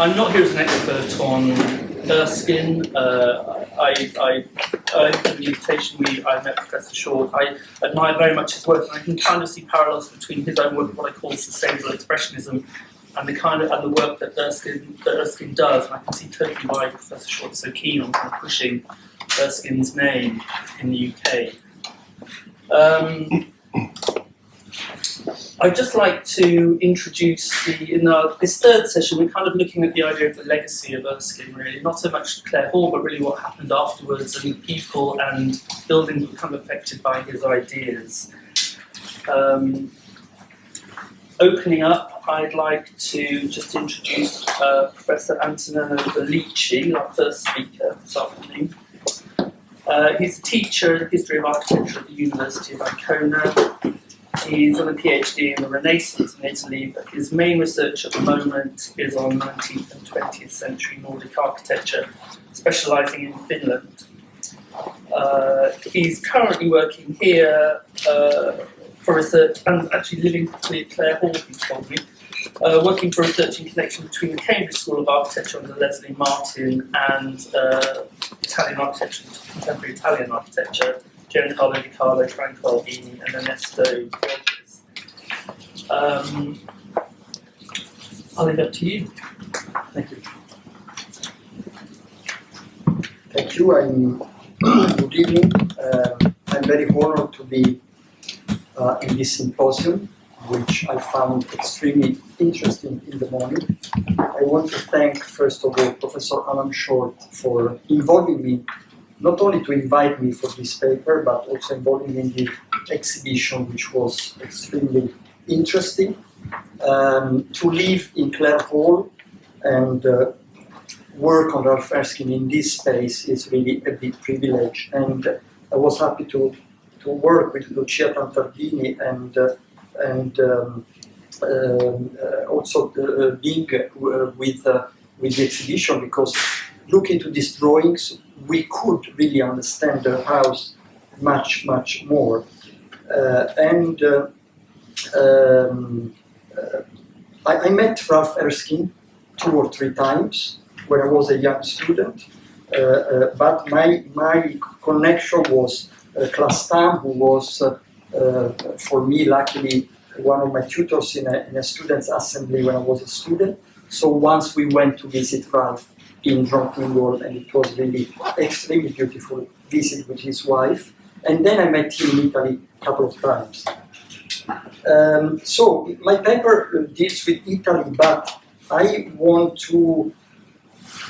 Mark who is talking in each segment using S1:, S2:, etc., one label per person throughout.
S1: I'm not here as an expert on Erskine. I the invitation. I met Professor Short. I admire very much his work, and I can kind of see parallels between his own work and what I call sustainable expressionism, and the work that Erskine does. And I can see totally why Professor Short is so keen on kind of pushing Erskine's name in the UK. I'd just like to introduce in this third session, we're kind of looking at the idea of the legacy of Erskine, really. Not so much Clare Hall, but really what happened afterwards, and the people and buildings were kind of affected by his ideas. Opening up, I'd like to just introduce Professor Antonello Bellici, our first speaker this afternoon. He's a teacher in the history of architecture at the University of Ancona. He's on a PhD in the Renaissance in Italy, but his main research at the moment is on 19th and 20th century Nordic architecture, specialising in Finland. He's currently working here for research, and actually living at Clare Hall, he's told me, working for research in connection between the Cambridge School of Architecture under Leslie Martin and Italian architecture, contemporary Italian architecture, Giancarlo Di Carlo, Franco Albini, and Ernesto Rogers. I'll leave it up to you.
S2: Thank you. Thank you. Good evening. I'm very honored to be in this symposium, which I found extremely interesting in the morning. I want to thank, first of all, Professor Alan Short for involving me, not only to invite me for this paper, but also involving me in the exhibition, which was extremely interesting. To live in Clare Hall and work on Ralph Erskine in this space is really a big privilege. And I was happy to work with Lucia Tantardini and also being with the exhibition, because looking to these drawings, we could really understand the house much, much more. I met Ralph Erskine 2 or 3 times when I was a young student, but my connection was Class Tam, who was, for me, luckily, one of my tutors in a students' assembly when I was a student. So once we went to visit Ralph in Drottningholm, and it was really extremely beautiful visit with his wife. And then I met him in Italy a couple of times. So my paper deals with Italy, but I want to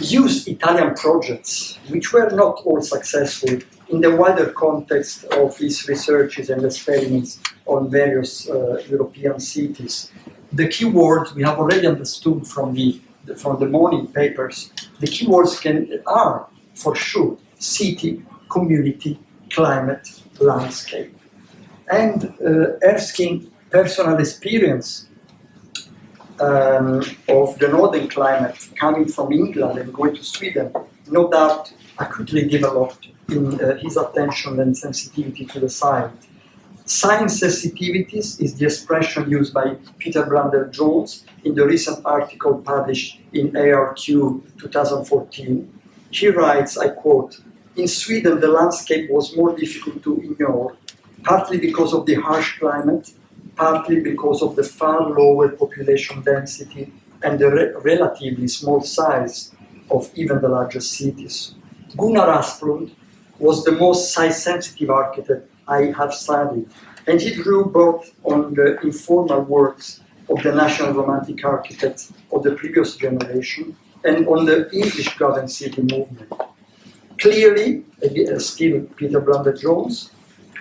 S2: use Italian projects, which were not all successful, in the wider context of his researches and experiments on various European cities. The key words we have already understood from the morning papers. The keywords are, for sure, city, community, climate, landscape. And Erskine's personal experience of the northern climate, coming from England and going to Sweden, no doubt acutely developed in his attention and sensitivity to the site. Science sensitivities is the expression used by Peter Blundell-Jones in the recent article published in ARQ 2014. He writes, I quote, "In Sweden the landscape was more difficult to ignore, partly because of the harsh climate, partly because of the far lower population density and the relatively small size of even the largest cities. Gunnar Asplund was the most size-sensitive architect I have studied, and he drew both on the informal works of the national romantic architects of the previous generation and on the English garden city movement. Clearly, still Peter Blundell-Jones,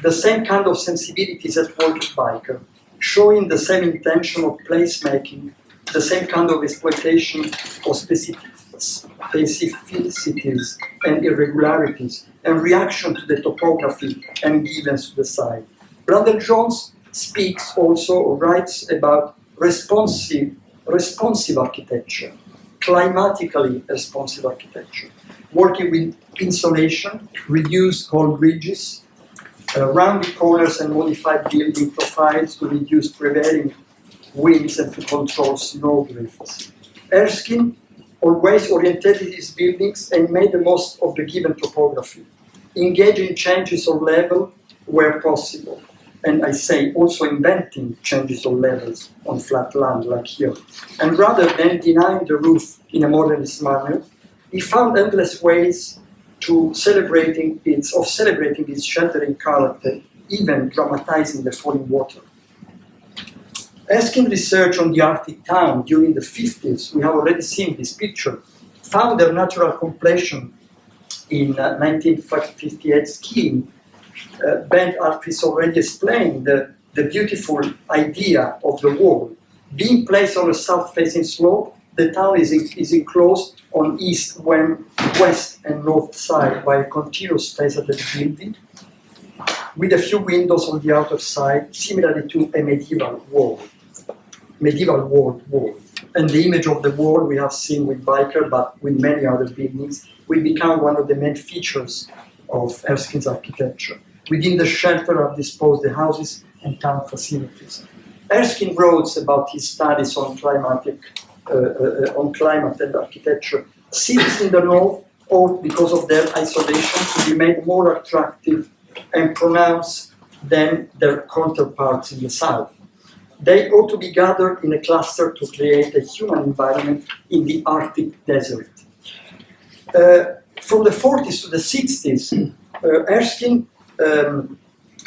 S2: the same kind of sensibilities at work at Biker, showing the same intention of placemaking, the same kind of exploitation of specificities and irregularities, and reaction to the topography and givens to the site. Blundell-Jones speaks also, or writes about responsive architecture, climatically responsive architecture, working with insulation, reduced cold ridges, rounded corners and modified building profiles to reduce prevailing winds and to control snow drifts. Erskine always orientated his buildings and made the most of the given topography, engaging changes of level where possible. And I say also inventing changes of levels on flat land like here. And rather than denying the roof in a modernist manner, he found endless ways to celebrating its sheltering character, even dramatizing the falling water. Erskine research on the Arctic town during the 50s, we have already seen this picture, found their natural completion in 1958 skiing. Ben Alquist already explained the beautiful idea of the wall. Being placed on a south-facing slope, the town is enclosed on east, west and north side by a continuous faceted building with a few windows on the outer side, similarly to a medieval wall. And the image of the wall we have seen with Biker, but with many other buildings, will become one of the main features of Erskine's architecture. Within the shelter are disposed the houses and town facilities. Erskine wrote about his studies on climate and architecture. Cities in the north ought, because of their isolation, to be made more attractive and pronounced than their counterparts in the south. They ought to be gathered in a cluster to create a human environment in the Arctic desert. From the 40s to the 60s, Erskine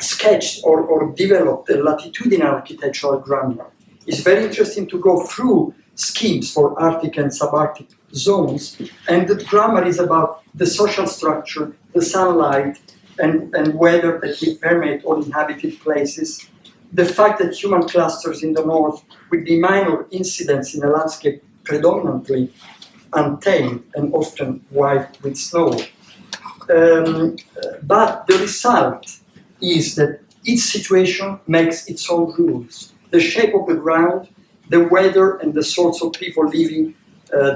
S2: sketched or developed a latitudinal architectural grammar. It's very interesting to go through schemes for Arctic and subarctic zones, and the grammar is about the social structure, the sunlight, and weather that will permeate all inhabited places, the fact that human clusters in the north will be minor incidents in a landscape predominantly untamed and often white with snow. But the result is that each situation makes its own rules. The shape of the ground, the weather, and the sorts of people living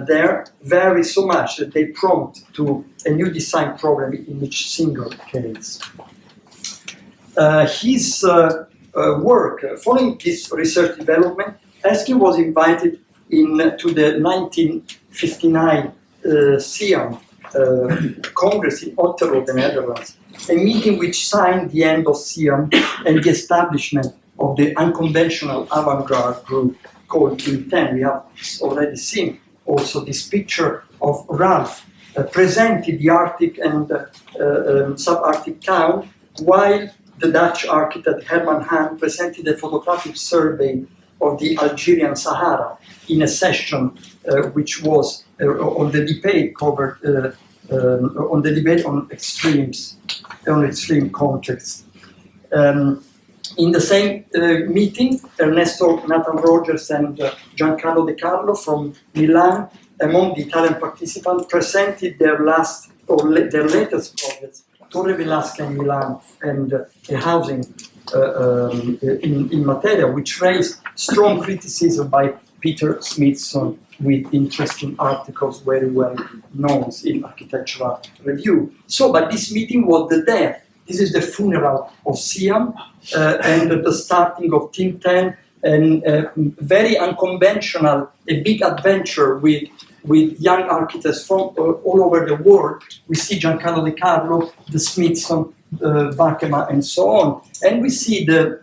S2: there vary so much that they prompt to a new design problem in each single case. His work, following this research development, Erskine was invited to the 1959 SIAM Congress in Otterlo, the Netherlands, a meeting which signed the end of SIAM and the establishment of the unconventional avant-garde group called Team 10. We have already seen also this picture of Ralph presented the Arctic and subarctic town, while the Dutch architect Herman Hahn presented a photographic survey of the Algerian Sahara in a session which was on the debate covered on the debate on extreme contexts. In the same meeting, Ernesto Nathan Rogers and Giancarlo De Carlo from Milan, among the Italian participants, presented their latest projects, Torre Velasca in Milan and a housing in Materia, which raised strong criticism by Peter Smithson with interesting articles very well known in Architectural Review. So, but this meeting was the death. This is the funeral of Siam and the starting of Team 10, and very unconventional, a big adventure with young architects from all over the world. We see Giancarlo De Carlo, the Smithson, Vakema, and so on. And we see the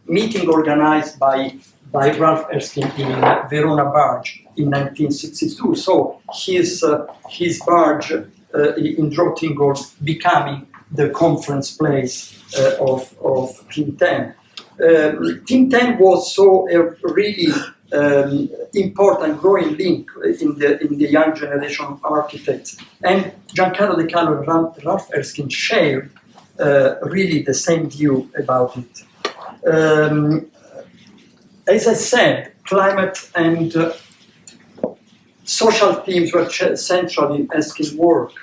S2: meeting organized by Ralph Erskine in Verona Barge in 1962. So his barge in Drottningholm becoming the conference place of Team 10. Team 10 was so a really important growing link in the young generation of architects. And Giancarlo De Carlo and Ralph Erskine shared really the same view about it. As I said, climate and social themes were central in Erskine's work.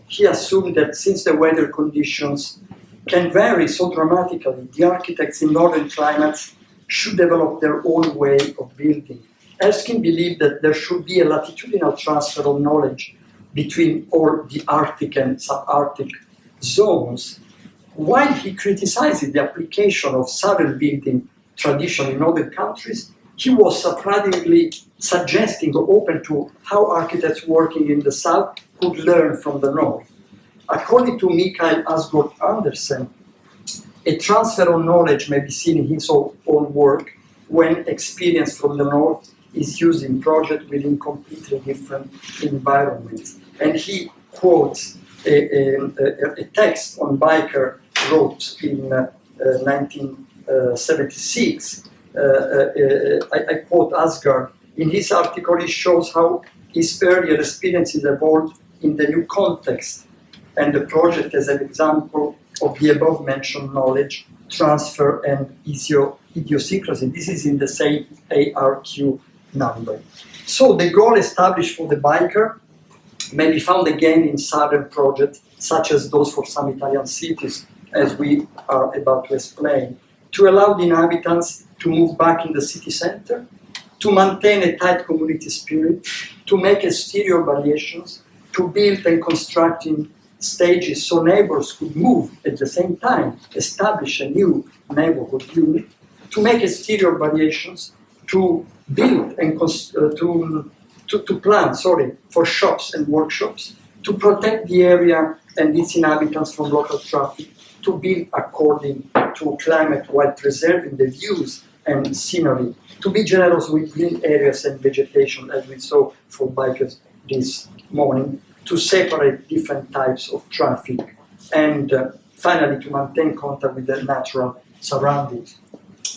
S2: He assumed that since the weather conditions can vary so dramatically, the architects in northern climates should develop their own way of building. Erskine believed that there should be a latitudinal transfer of knowledge between all the Arctic and subarctic zones, while he criticized the application of southern building tradition in other countries. He was surprisingly suggesting or open to how architects working in the south could learn from the north. According to Mikael Asgård Andersen, a transfer of knowledge may be seen in his own work when experience from the north is used in projects within completely different environments. And he quotes a text on Biker wrote in 1976. I quote Asgard. In his article, he shows how his earlier experiences evolved in the new context, and the project as an example of the above-mentioned knowledge transfer and idiosyncrasy. This is in the same ARQ number. So the goal established for the Biker may be found again in southern projects, such as those for some Italian cities, as we are about to explain, to allow the inhabitants to move back in the city center, to maintain a tight community spirit, to make exterior variations, to build and construct in stages so neighbors could move at the same time, establish a new neighborhood unit, to make exterior variations, to build and to plan, for shops and workshops, to protect the area and its inhabitants from local traffic, to build according to climate while preserving the views and scenery, to be generous with green areas and vegetation, as we saw for bikers this morning, to separate different types of traffic, and finally to maintain contact with the natural surroundings.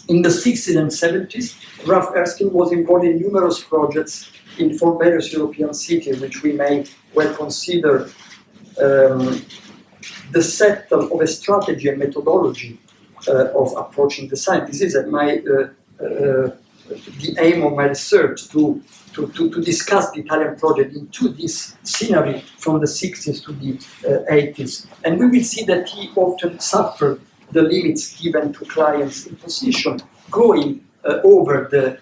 S2: In the 60s and 70s, Ralph Erskine was involved in numerous projects for various European cities, which we may well consider the set of a strategy and methodology of approaching the site. This is the aim of my research, to discuss the Italian project into this scenery from the 60s to the 80s. And we will see that he often suffered the limits given to clients' imposition, going over the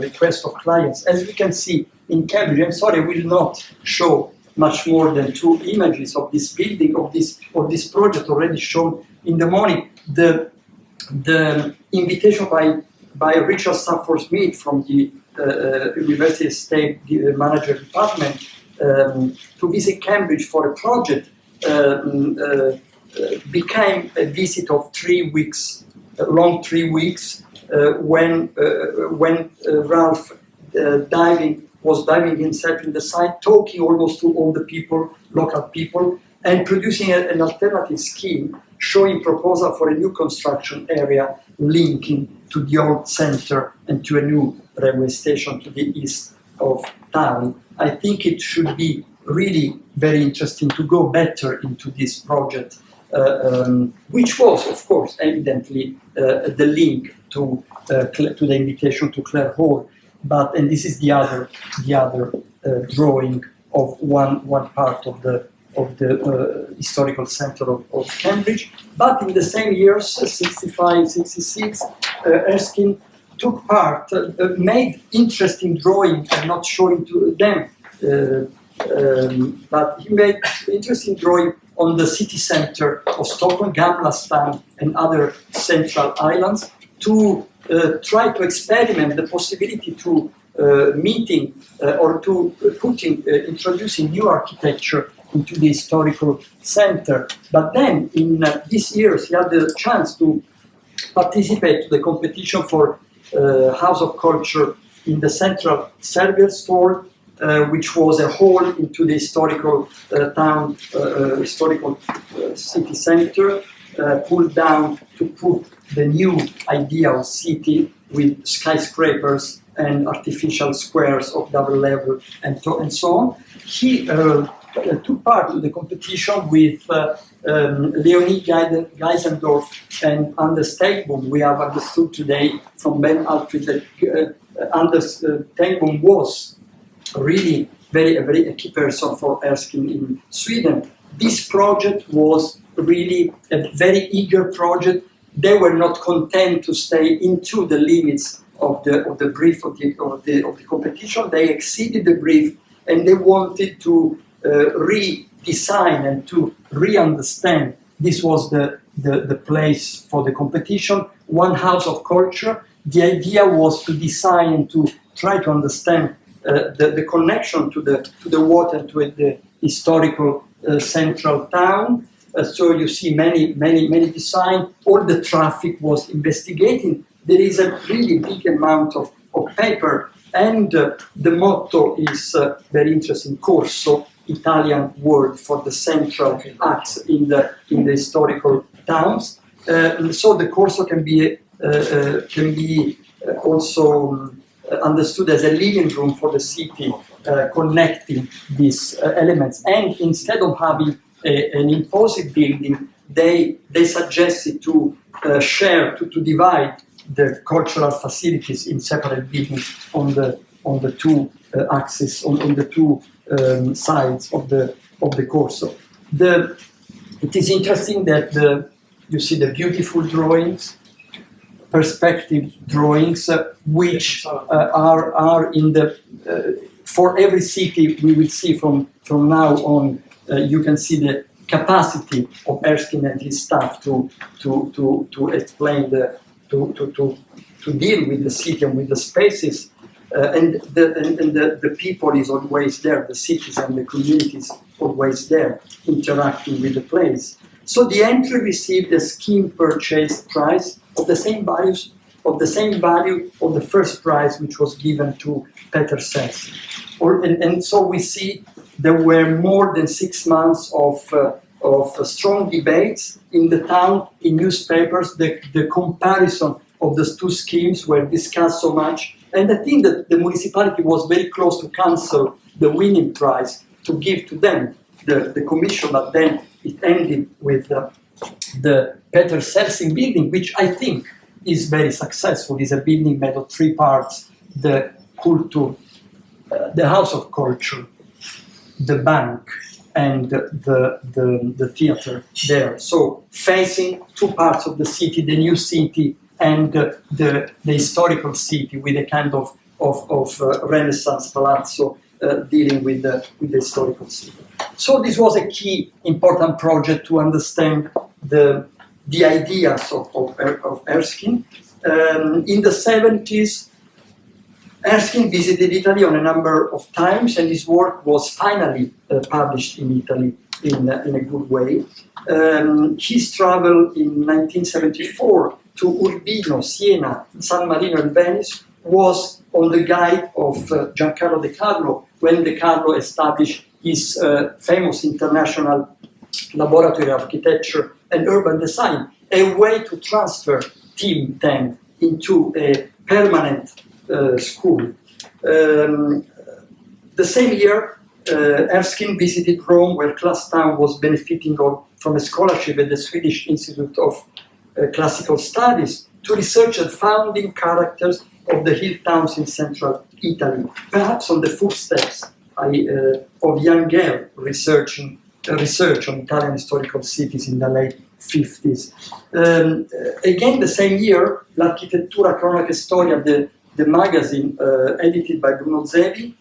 S2: request of clients. As we can see in Cambridge, I'm sorry, I will not show much more than 2 images of this building, of this project already shown in the morning. The invitation by Richard Stafford Smith from the University State Manager Department to visit Cambridge for a project became a visit of 3 weeks, long 3 weeks, when Ralph was diving himself in the site, talking almost to all the people, local people, and producing an alternative scheme showing proposal for a new construction area linking to the old center and to a new railway station to the east of town. I think it should be really very interesting to go better into this project, which was, of course, evidently the link to the invitation to Clare Hall. And this is the other drawing of one part of the historical center of Cambridge. But in the same years, 65, 66, Erskine took part, made interesting drawing. I'm not showing to them, but he made interesting drawing on the city center of Stockholm, Gamla stan, and other central islands to try to experiment the possibility to meeting or to introducing new architecture into the historical center. But then in these years he had the chance to participate to the competition for House of Culture in the central Serbia store, which was a hall into the historical town, historical city center, pulled down to put the new idea of city with skyscrapers and artificial squares of double level and so on. He took part in the competition with Leonie Geisendorf and Anders Tegnbom. We have understood today from Ben Altrid that Anders Tegnbom was really a very key person for Erskine in Sweden. This project was really a very eager project. They were not content to stay into the limits of the brief of the competition. They exceeded the brief, and they wanted to redesign and to re-understand. This was the place for the competition. One house of culture the idea was to design, to try to understand the connection to the water, to the historical central town. So you see many design. All the traffic was investigating. There is a really big amount of paper, and the motto is very interesting. Corso, Italian word for the central acts in the historical towns. So the corso can be also understood as a living room for the city, connecting these elements. And instead of having an imposing building, they suggested to share, to divide the cultural facilities in separate buildings on the two axes, on the two sides of the corso. It is interesting that you see the beautiful drawings, perspective drawings, which are in the for every city we will see from now on. You can see the capacity of Erskine and his staff to explain to deal with the city and with the spaces, and the people is always there, the cities and the communities always there, interacting with the place. So the entry received a scheme purchase price of the same value of the first prize, which was given to Peter Sels. And so we see there were more than 6 months of strong debates in the town, in newspapers. The comparison of those two schemes were discussed so much. And I think that the municipality was very close to cancel the winning prize to give to them the commission, but then it ended with the Peter Selsing building, which I think is very successful. It's a building made of 3 parts: the culture, the house of culture, the bank, and the theater there. So facing 2 parts of the city, the new city and the historical city, with a kind of Renaissance palazzo dealing with the historical city. So this was a key important project to understand the ideas of Erskine. In the 70s, Erskine visited Italy on a number of times, and his work was finally published in Italy in a good way. His travel in 1974 to Urbino, Siena, San Marino, and Venice was on the guide of Giancarlo De Carlo, when De Carlo established his famous international laboratory of architecture and urban design, a way to transfer Team 10 into a permanent school. The same year, Erskine visited Rome, where Classtown was benefiting from a scholarship at the Swedish Institute of Classical Studies to research the founding characters of the hill towns in central Italy, perhaps on the footsteps of young Gale research on Italian historical cities in the late 50s. Again, the same year, L'Architettura Cronache Storia, the magazine edited by Bruno Zevi,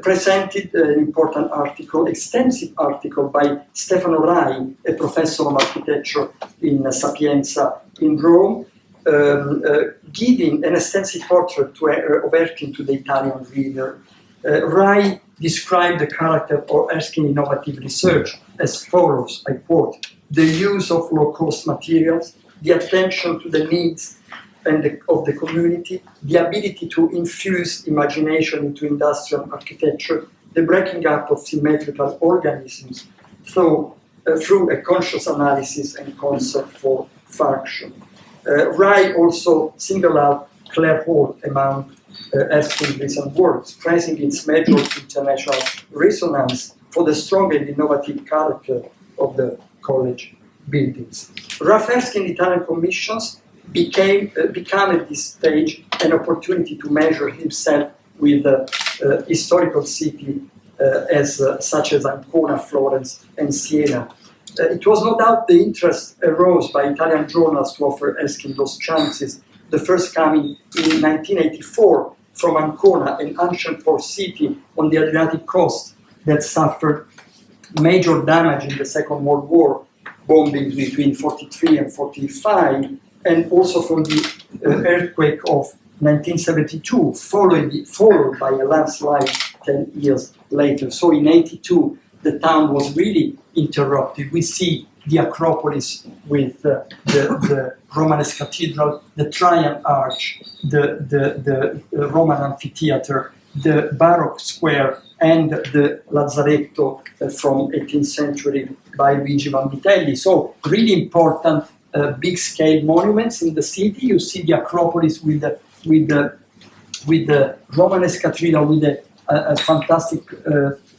S2: presented an important article, extensive article by Stefano Rai, a professor of architecture in Sapienza in Rome, giving an extensive portrait of Erskine to the Italian reader. Rai described the character of Erskine innovative research as follows, I quote: "The use of low-cost materials, the attention to the needs of the community, the ability to infuse imagination into industrial architecture, the breaking up of symmetrical organisms through a conscious analysis and concept for function." Rai also singled out Clare Hall among Erskine's recent works, praising its major international resonance for the strong and innovative character of the college buildings. Ralph Erskine Italian commissions became at this stage an opportunity to measure himself with historical city such as Ancona, Florence, and Siena. It was no doubt the interest arose by Italian journals to offer Erskine those chances, the first coming in 1984 from Ancona, an ancient port city on the Adriatic coast that suffered major damage in the Second World War, bombings between 43 and 45, and also from the earthquake of 1972, followed by a landslide 10 years later. So in 82, the town was really interrupted. We see the Acropolis with the Romanesque Cathedral, the Trian Arch, the Roman Amphitheater, the Baroque Square, and the Lazzaretto from 18th century by Luigi Vanvitelli. So really important big-scale monuments in the city. You see the Acropolis with the Romanesque Cathedral with a fantastic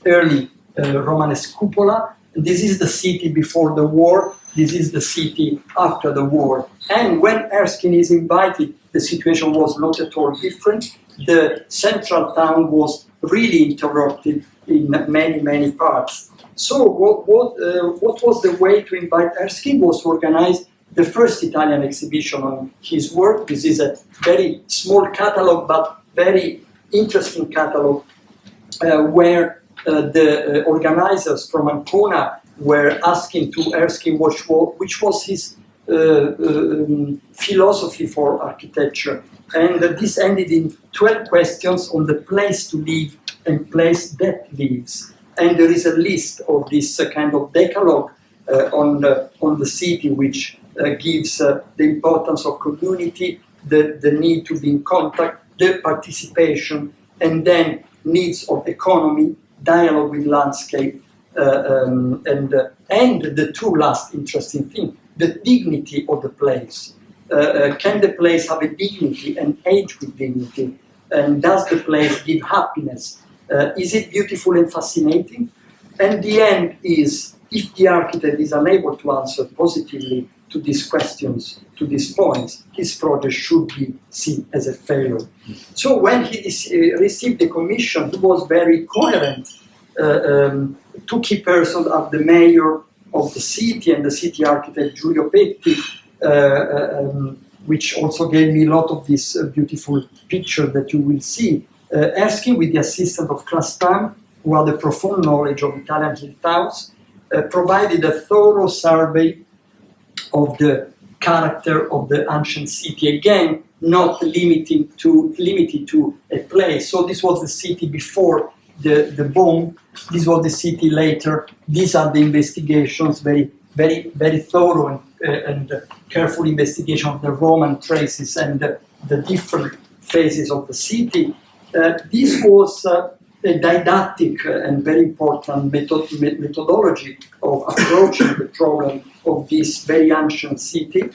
S2: early Romanesque cupola. This is the city before the war. This is the city after the war. And when Erskine is invited, the situation was not at all different. The central town was really interrupted in many parts. So what was the way to invite Erskine was to organize the first Italian exhibition on his work. This is a very small catalog, but very interesting catalog, where the organizers from Ancona were asking to Erskine which was his philosophy for architecture. And this ended in 12 questions on the place to live and place that lives. And there is a list of this kind of decalogue on the city, which gives the importance of community, the need to be in contact, the participation, and then needs of economy, dialogue with landscape, and the two last interesting things, the dignity of the place. Can the place have a dignity and age with dignity? And does the place give happiness? Is it beautiful and fascinating? And the end is, if the architect is unable to answer positively to these questions, to these points, his project should be seen as a failure. So when he received the commission, he was very coherent. Two key persons are the mayor of the city and the city architect Giulio Petti, which also gave me a lot of this beautiful picture that you will see. Erskine, with the assistance of Clare Hall, who had a profound knowledge of Italian hill towns, provided a thorough survey of the character of the ancient city. Again, not limited to a place. So this was the city before the bomb. This was the city later. These are the investigations, very thorough and careful investigation of the Roman traces and the different phases of the city. This was a didactic and very important methodology of approaching the problem of this very ancient city.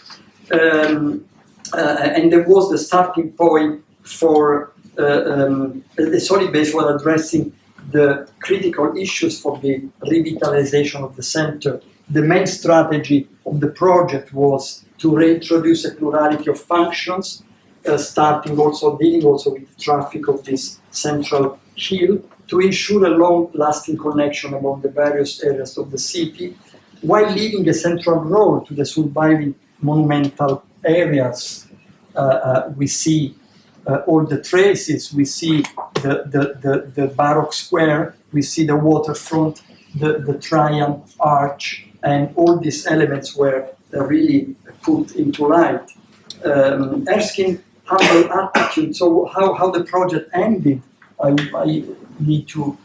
S2: And there was the starting point for a solid base for addressing the critical issues for the revitalization of the center. The main strategy of the project was to reintroduce a plurality of functions, dealing also with the traffic of this central hill, to ensure a long-lasting connection among the various areas of the city, while leaving a central role to the surviving monumental areas. We see all the traces, we see the Baroque Square, we see the waterfront, the Trian Arch, and all these elements were really put into light. Erskine humble attitude, so how the project ended, I need to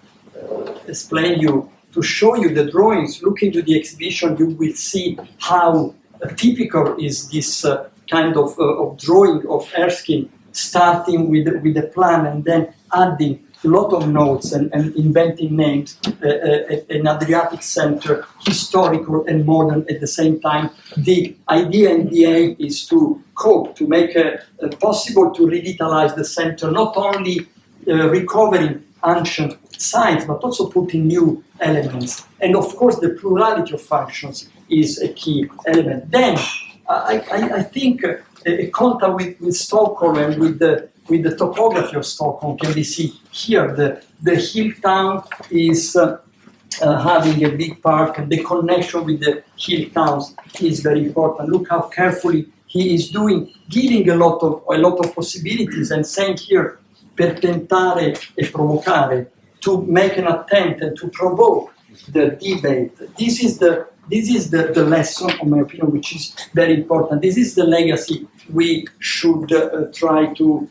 S2: explain you, to show you the drawings. Look into the exhibition, you will see how typical is this kind of drawing of Erskine, starting with the plan and then adding a lot of notes and inventing names, an Adriatic center, historical and modern at the same time. The idea and the aim is to cope, to make it possible to revitalize the center, not only recovering ancient sites, but also putting new elements. And of course, the plurality of functions is a key element. Then, I think a contact with Stockholm and with the topography of Stockholm can be seen here. The hill town is having a big park, and the connection with the hill towns is very important. Look how carefully he is doing, giving a lot of possibilities, and saying here, per tentare e provocare, to make an attempt and to provoke the debate. This is the this is the lesson, in my opinion, which is very important. This is the legacy we should try to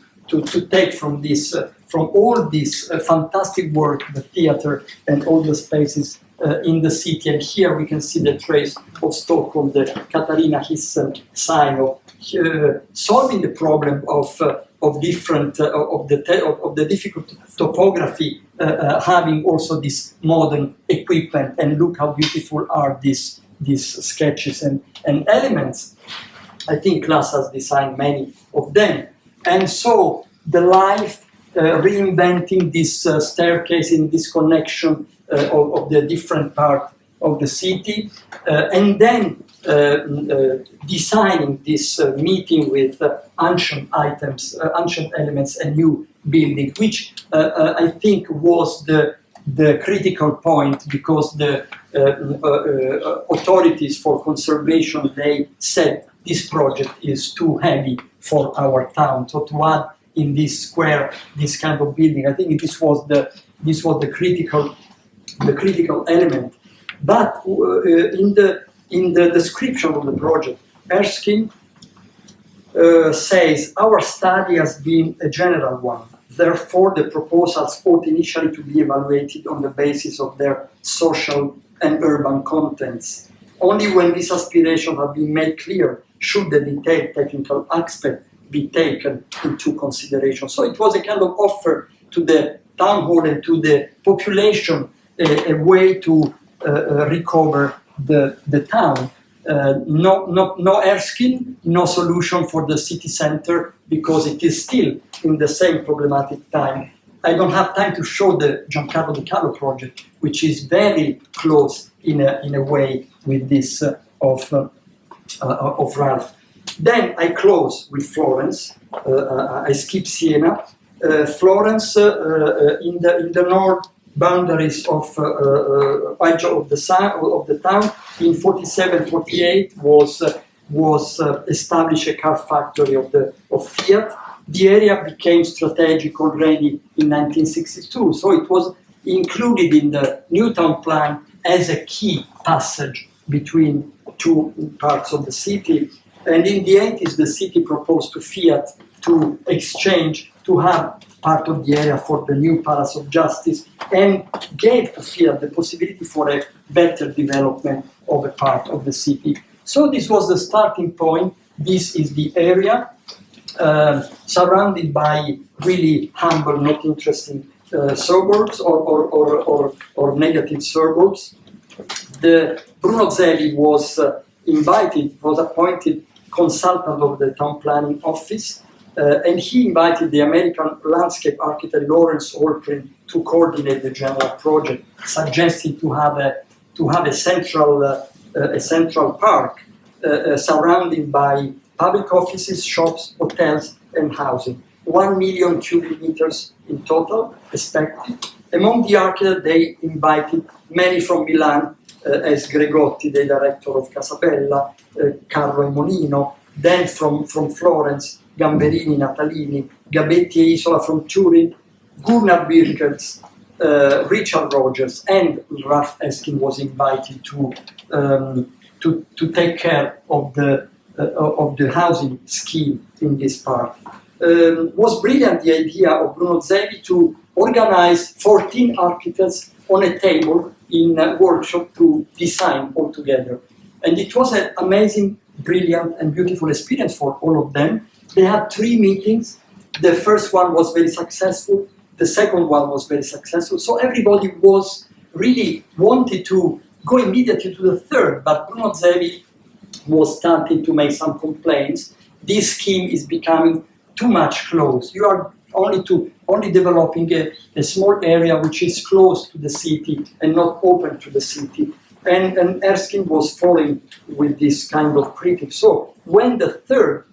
S2: take from this, from all this fantastic work, the theater and all the spaces in the city. And here we can see the trace of Stockholm, the Katarina Hissen sign of solving the problem of different of the difficult topography, having also this modern equipment. And look how beautiful are these sketches and elements. I think Claes has designed many of them. And so the life reinventing this staircase in this connection of the different part of the city, and then designing this meeting with ancient items, ancient elements, and new building, which I think was the critical point, because the authorities for conservation, they said this project is too heavy for our town. So to add in this square this kind of building, I think this was the critical element. But in the description of the project, Erskine says, our study has been a general one. Therefore, the proposals ought initially to be evaluated on the basis of their social and urban contents. Only when these aspirations have been made clear should the detailed technical aspect be taken into consideration. So it was a kind of offer to the town hall and to the population, a way to recover the town. No Erskine, no solution for the city center, because it is still in the same problematic time. I don't have time to show the Giancarlo De Carlo project, which is very close in a way with this of Ralph. Then I close with Florence. I skip Siena. Florence in the north boundaries of the town in 47-48 was established a car factory of Fiat. The area became strategic already in 1962, so it was included in the new town plan as a key passage between two parts of the city. And in the 80s, the city proposed to Fiat to exchange, to have part of the area for the new Palace of Justice, and gave to Fiat the possibility for a better development of a part of the city. So this was the starting point. This is the area surrounded by really humble, not interesting suburbs or negative suburbs. The Bruno Zevi was appointed consultant of the town planning office, and he invited the American landscape architect Lawrence Olprin to coordinate the general project, suggesting to have a central park surrounded by public offices, shops, hotels, and housing. 1 million cubic meters in total expected. Among the architects, they invited many from Milan, as Gregotti, the director of Casabella, Carlo e Monino, then from Florence, Gamberini, Natalini, Gabetti e Isola from Turin, Gunnar Birkels, Richard Rogers, and Ralph Erskine was invited to take care of the housing scheme in this part. Was brilliant the idea of Bruno Zevi to organize 14 architects on a table in a workshop to design all together. And it was an amazing, brilliant, and beautiful experience for all of them. They had 3 meetings. The first one was very successful. The second one was very successful. So everybody was really wanted to go immediately to the third, but Bruno Zevi was starting to make some complaints. This scheme is becoming too much close. You are only developing a small area which is close to the city and not open to the city. And Erskine was following with this kind of critique. So when the third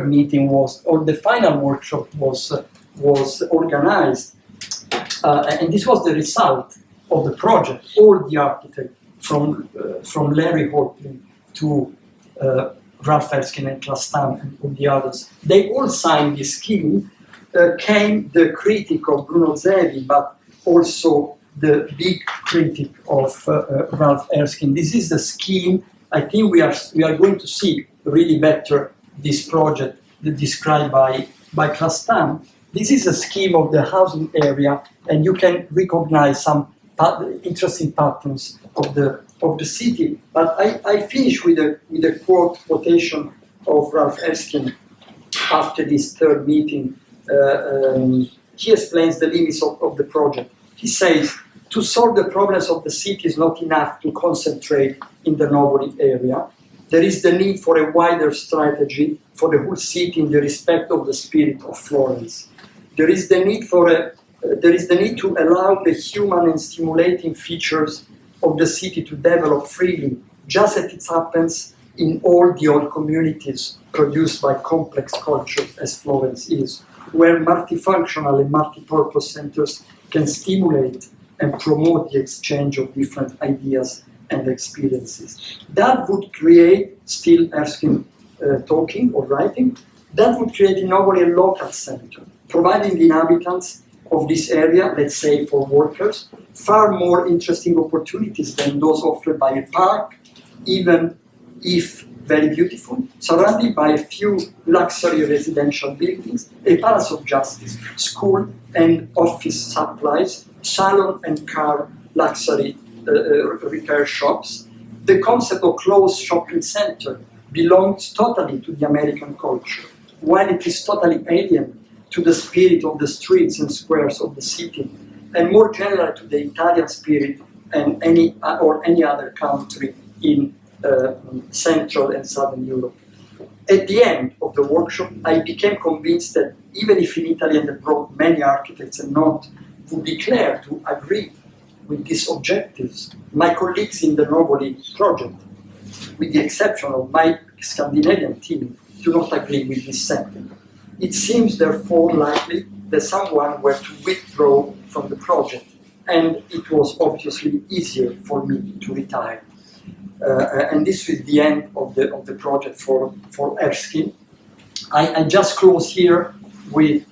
S2: meeting was, or the final workshop was organized, and this was the result of the project. All the architects, from Larry Hortley to Ralph Erskine and Claes Stam and all the others, they all signed this scheme. Came the critique of Bruno Zevi, but also the big critic of Ralph Erskine. This is the scheme. I think we are going to see really better this project described by Klastan. This is a scheme of the housing area, and you can recognize some interesting patterns of the city. But I finish with a quotation of Ralph Erskine after this third meeting. He explains the limits of the project. He says, to solve the problems of the city is not enough to concentrate in the Novoli area. There is the need for a wider strategy for the whole city in the respect of the spirit of Florence. There is the need to allow the human and stimulating features of the city to develop freely, just as it happens in all the old communities produced by complex cultures as Florence is, where multifunctional and multi-purpose centers can stimulate and promote the exchange of different ideas and experiences. That would create, still Erskine talking or writing, that would create in Novoli a local center, providing the inhabitants of this area, let's say for workers, far more interesting opportunities than those offered by a park, even if very beautiful, surrounded by a few luxury residential buildings, a palace of justice, school and office supplies, salon and car luxury repair shops. The concept of closed shopping center belongs totally to the American culture, while it is totally alien to the spirit of the streets and squares of the city, and more general to the Italian spirit and any other country in Central and Southern Europe. At the end of the workshop, I became convinced that even if in Italy and abroad many architects and not would declare to agree with these objectives, my colleagues in the Novoli project, with the exception of my Scandinavian team, do not agree with this sentiment. It seems therefore likely that someone were to withdraw from the project, and it was obviously easier for me to retire. And this is the end of the project for Erskine. I just close here with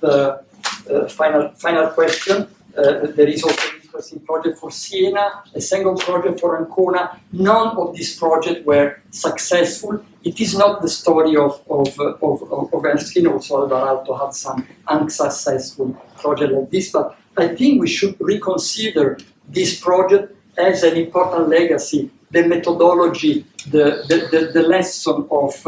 S2: final question. There is also an interesting project for Siena, a second project for Ancona. None of these projects were successful. It is not the story of Erskine. Also, Alvarado had some unsuccessful projects like this, but I think we should reconsider this project as an important legacy. The methodology, the lesson of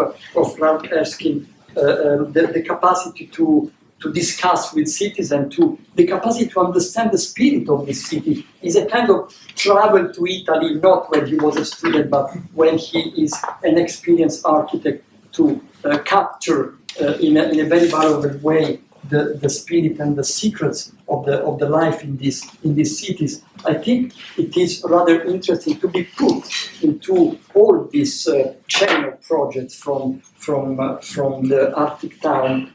S2: Ralph Erskine, the capacity to discuss with citizens, the capacity to understand the spirit of the city is a kind of travel to Italy, not when he was a student, but when he is an experienced architect, to capture in a very valuable way the spirit and the secrets of the life in these cities. I think it is rather interesting to be put into all this chain of projects from the Arctic town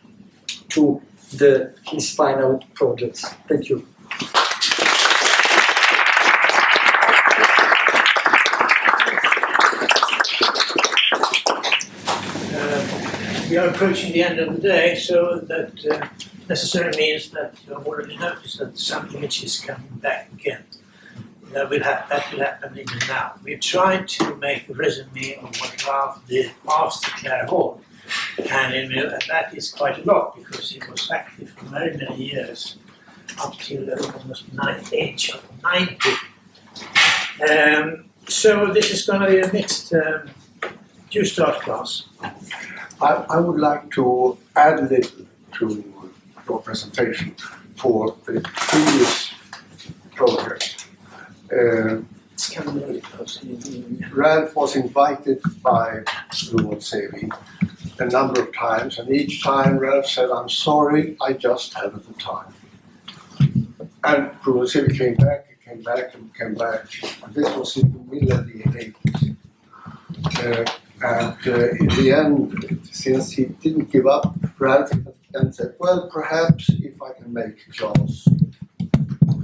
S2: to his final projects. Thank you.
S3: We are approaching the end of the day, so that necessarily means that you have already noticed that some images coming back again. That will happen even now. We've tried to make a resume of what Ralph did after Clare Hall, and that is quite a lot because he was active for very many years, up till almost age of 90. So this is going to be a mixed. You start, Claus.
S4: I would like to add a little to your presentation for the previous project. Ralph was invited by Lord Sevi a number of times, and each time Ralph said, "I'm sorry, I just haven't the time." And Lord Sevi came back. And this was in the middle of the 80s. And in the end, since he didn't give up, Ralph and said, "Well, perhaps if I can make Claus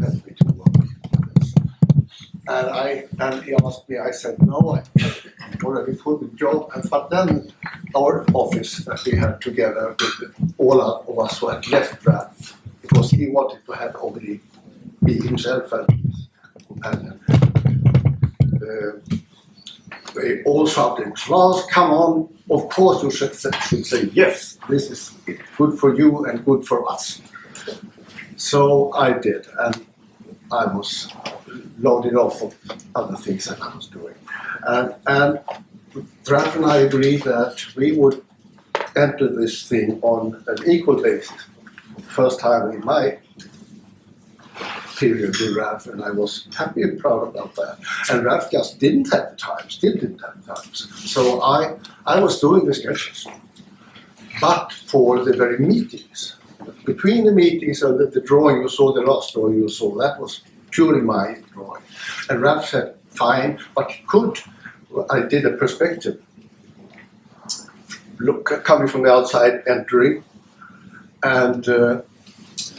S4: help me to work on this." And he asked me, I said, "No, I'm already full with job." But then our office that we had together with all of us who had left Ralph, because he wanted to have only be himself and companion, they all shouted, "Claes, come on, of course you should say yes, this is good for you and good for us." So I did, and I was loaded off of other things that I was doing. And Ralph and I agreed that we would enter this thing on an equal basis. First time in my period with Ralph, and I was happy and proud about that. And Ralph just didn't have the time, still didn't have the time. So I was doing the sketches, but for the very meetings. Between the meetings and the drawing you saw, the last drawing you saw, that was purely my drawing. And Ralph said, fine, but he could. I did a perspective, coming from the outside, entering, and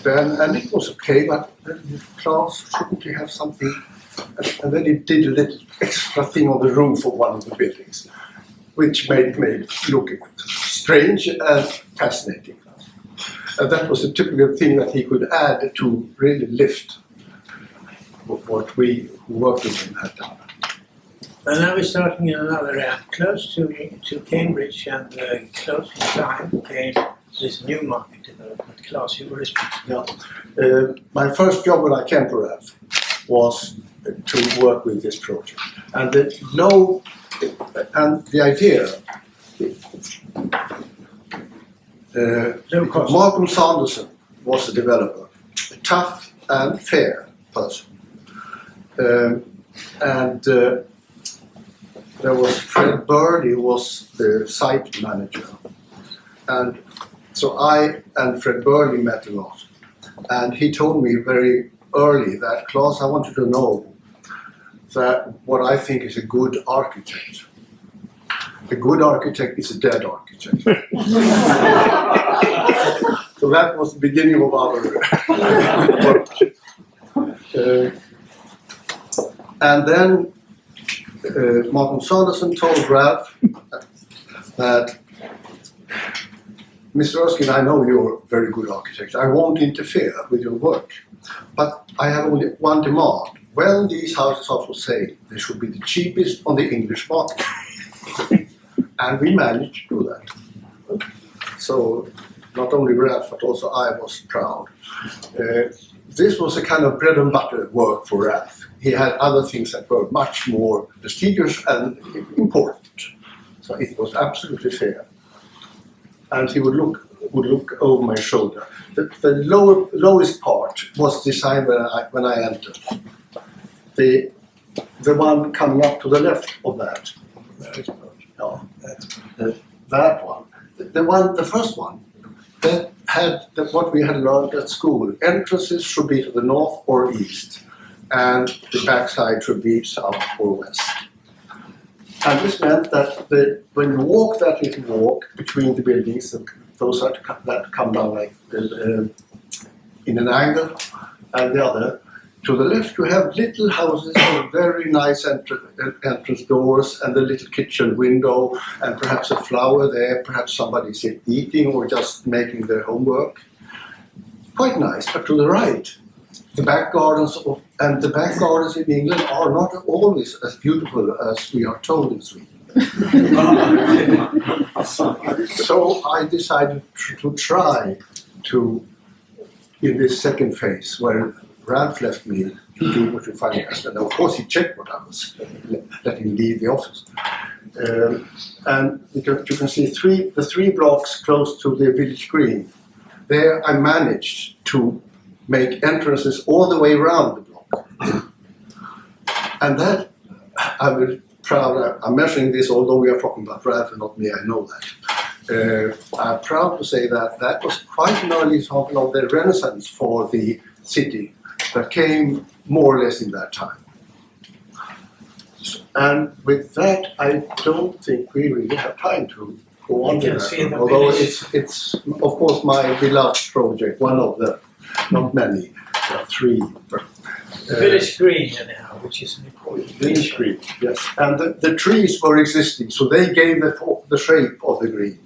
S4: then it was okay, but Claes, shouldn't you have something? And then he did a little extra thing on the roof of one of the buildings, which made me look strange and fascinating. And that was a typical thing that he could add to really lift what we who worked with him had done.
S3: And now we're starting in another area, close to Cambridge, and close in time came this new market development. Claes, you were responsible.
S4: Yeah. My first job when I came to Ralph was to work with this project. And the idea, Markham Sanderson was a developer, a tough and fair person. There was Fred Burley, who was the site manager. And so I and Fred Burley met a lot. And he told me very early that, Claes, I want you to know that what I think is a good architect. A good architect is a dead architect. So that was the beginning of our work. And then Martin Sanderson told Ralph that, Mr. Erskine, I know you're a very good architect. I won't interfere with your work. But I have only one demand. When these houses are for sale, they should be the cheapest on the English market. And we managed to do that. So not only Ralph, but also I was proud. This was a kind of bread and butter work for Ralph. He had other things that were much more prestigious and important. So it was absolutely fair. And he would look over my shoulder. The lowest part was designed when I entered. The one coming up to the left of that. No, that one. The first one, that had what we had learned at school. Entrances should be to the north or east, and the backside should be south or west. And this meant that when you walk that little walk between the buildings, those that come down like in an angle, and the other, to the left you have little houses with very nice entrance doors and a little kitchen window and perhaps a flower there, perhaps somebody's eating or just making their homework. Quite nice, but to the right, the back gardens, and the back gardens in England are not always as beautiful as we are told in Sweden. So I decided to try to, in this second phase, where Ralph left me to do what you find best. And of course he checked what I was letting leave the office. And you can see the three blocks close to the village green. There I managed to make entrances all the way around the block. And that, I'm very proud, I'm measuring this, although we are talking about Ralph and not me, I know that. I'm proud to say that was quite an early example of the renaissance for the city that came more or less in that time. And with that, I don't think we really have time to go on with that. Although it's of course my beloved project, one of the, not many, three.
S3: Village Green, anyhow, which is an important
S4: Village Green, yes. And the trees were existing, so they gave the shape of the green.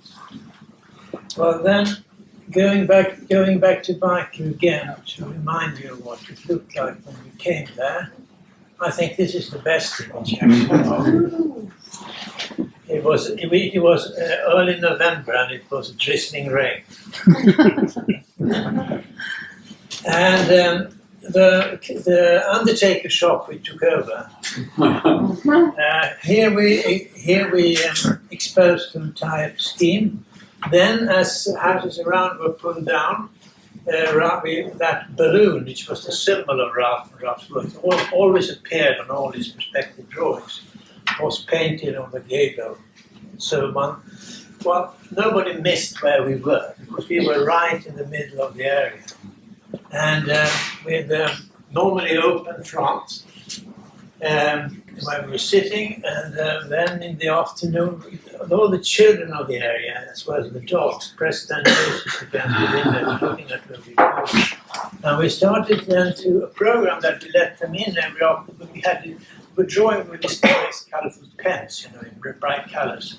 S3: Well then, going back to Viking again, to remind you of what it looked like when we came there. I think this is the best image actually. It was early November and it was drizzling rain. And the undertaker shop we took over. Here we exposed the entire scheme. Then, as houses around were pulled down, that balloon, which was the symbol of Ralph's work, always appeared on all his respective drawings, was painted on the gable. So nobody missed where we were, because we were right in the middle of the area. And with normally open front, where we were sitting, and then in the afternoon, all the children of the area, as well as the dogs, pressed their noses against the windows, looking at where we were. And we started then a program that we let them in every afternoon. We were drawing with these nice colourful pens, in bright colours.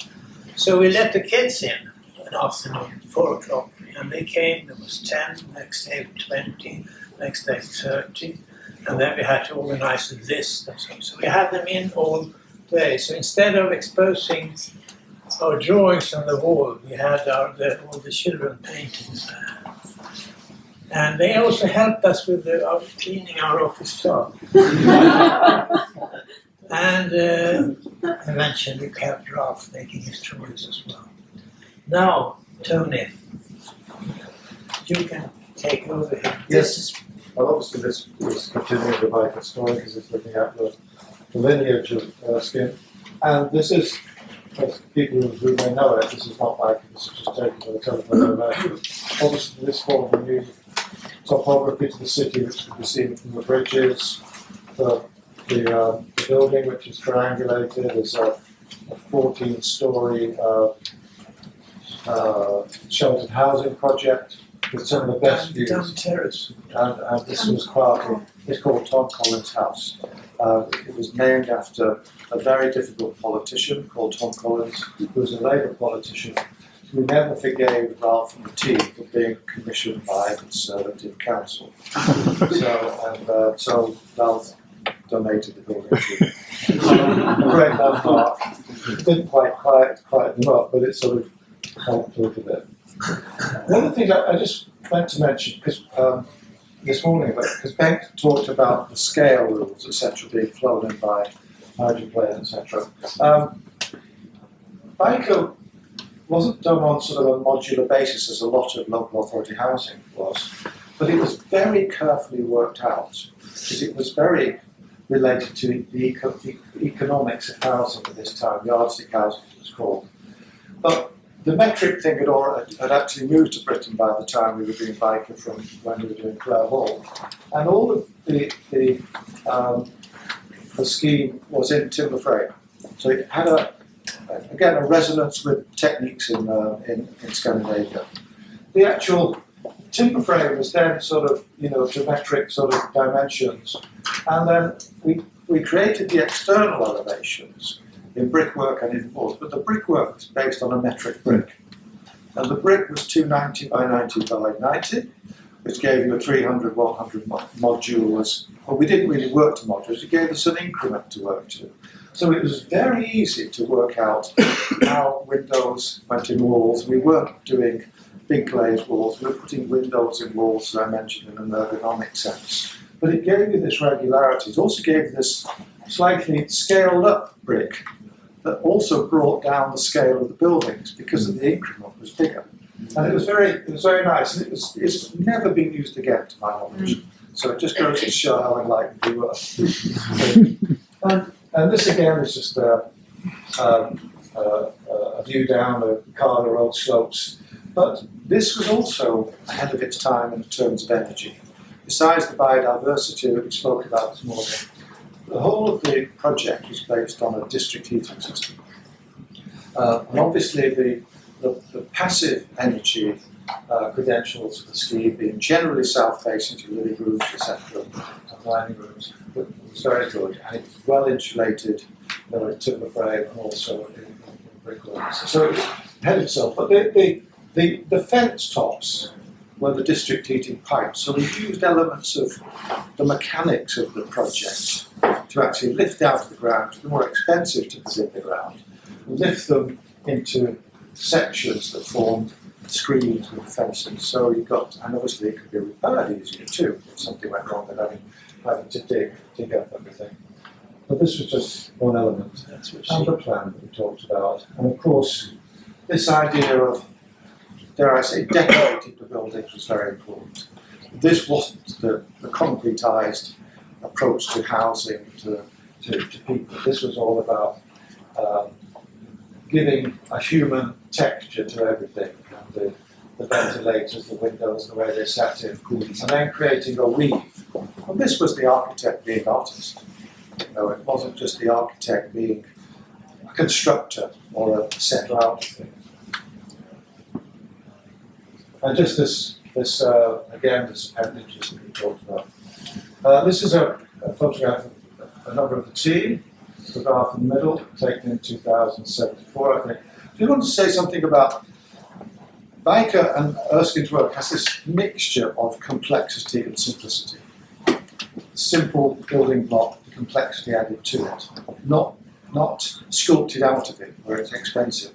S3: So we let the kids in an afternoon, 4 o'clock, and they came. There was 10, next day 20, next day 30. And then we had to organize a list and so on. So we had them in all day. So instead of exposing our drawings on the wall, we had all the children paintings there. And they also helped us with cleaning our office staff. And eventually we helped Ralph making his drawings as well. Now, Tony, you can take over here.
S5: Yes. Well, obviously this is continuing the Biker story because it's looking at the lineage of Erskine. And this is, as people who may know it, this is not Biker, this is just taken by the telephone over. Obviously this form of new topography to the city, which can be seen from the bridges. The building, which is triangulated, is a 14-storey sheltered housing project with some of the best views.
S3: Terrace.
S5: And this was it's called Todd Collins' house. It was named after a very difficult politician called Tom Collins, who was a Labour politician who never forgave Ralph and the team for being commissioned by a Conservative council. So Ralph donated the building to a great landmark. Didn't quite them up, but it sort of helped a little bit. One of the things I just meant to mention, because this morning, because Bengt talked about the scale rules, etc., being flown in by hydroplane, etc. Biker wasn't done on sort of a modular basis as a lot of local authority housing was, but it was very carefully worked out, because it was very related to the economics of housing at this time, yardstick housing it was called. But the metric thing had actually moved to Britain by the time we were doing Biker from when we were doing Clare Hall. And all of the scheme was in timber frame. So it had a resonance with techniques in Scandinavia. The actual timber frame was then sort of, geometric sort of dimensions. And then we created the external elevations in brickwork and in walls, but the brickwork was based on a metric brick. And the brick was 290 by 90 by 90, which gave you a 300, 100 modules. Well, we didn't really work to modules, it gave us an increment to work to. So it was very easy to work out how windows went in walls. We weren't doing big glazed walls, we were putting windows in walls, as I mentioned, in an ergonomic sense. But it gave you this regularity. It also gave you this slightly scaled up brick that also brought down the scale of the buildings because of the increment was bigger. And it was very nice. And it's never been used again, to my knowledge. So it just goes to show how enlightened we were. and this again is just a view down the Carla Road slopes. But this was also ahead of its time in terms of energy. Besides the biodiversity that we spoke about this morning, the whole of the project was based on a district heating system. And obviously the passive energy credentials of the scheme being generally south-facing to living rooms, etc., and dining rooms, but it was very good. And it was well insulated, in timber frame and also in brickwork. So it was ahead of itself. But the fence tops were the district heating pipes. So we used elements of the mechanics of the project to actually lift out of the ground, it's more expensive to put in the ground, lift them into sections that formed screens with fences. So you got, and obviously it could be repaired easier too if something went wrong than having to dig up everything. But this was just one element. And the plan that we talked about. And of course, this idea of, dare I say, decorating the buildings was very important. This wasn't the concretized approach to housing to people. This was all about giving a human texture to everything. And the ventilators, the windows, the way they sat in, and then creating a weave. And this was the architect being artist. No, it wasn't just the architect being a constructor or a settler out of things. And just this appendages that we talked about. This is a photograph of a number of the team, photograph in the middle, taken in 2074, I think. Do you want to say something about Baker and Erskine's work has this mixture of complexity and simplicity. Simple building block, the complexity added to it, not sculpted out of it where it's expensive.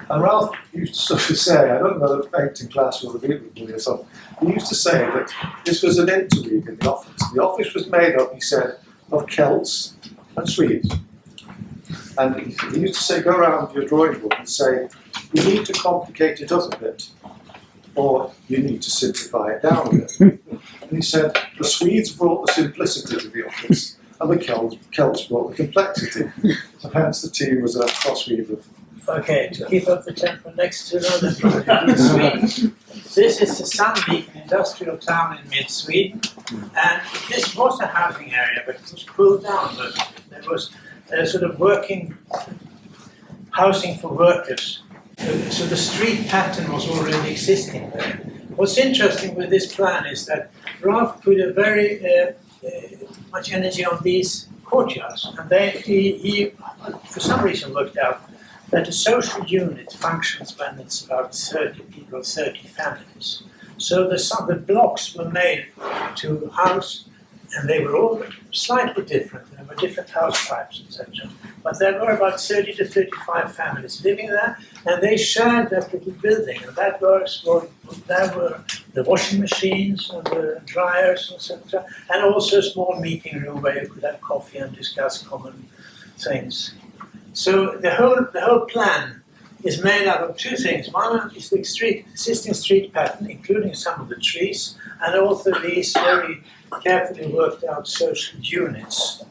S5: And Ralph used to sort of say, I don't know the painting class will agree with me or something, he used to say that this was an interweave in the office. The office was made up, he said, of Celts and Swedes. And he used to say, go around your drawing book and say, you need to complicate it up a bit, or you need to simplify it down a bit. And he said, the Swedes brought the simplicity to the office, and the Celts brought the complexity. So hence the team was a crossweave of.
S3: Okay, to keep up the tempo, next to another project in Sweden. This is the Sandvik industrial town in mid-Sweden, and this was a housing area, but it was pulled down. But there was sort of working housing for workers. So the street pattern was already existing there. What's interesting with this plan is that Ralph put a very much energy on these courtyards, and he for some reason worked out that a social unit functions when it's about 30 people, 30 families. So the blocks were made to house, and they were all slightly different. There were different house types, etc. But there were about 30 to 35 families living there, and they shared that little building. And that was there were the washing machines and the dryers, etc. And also a small meeting room where you could have coffee and discuss common things. So the whole plan is made up of two things. One is the existing street pattern, including some of the trees, and also these very carefully worked out social units.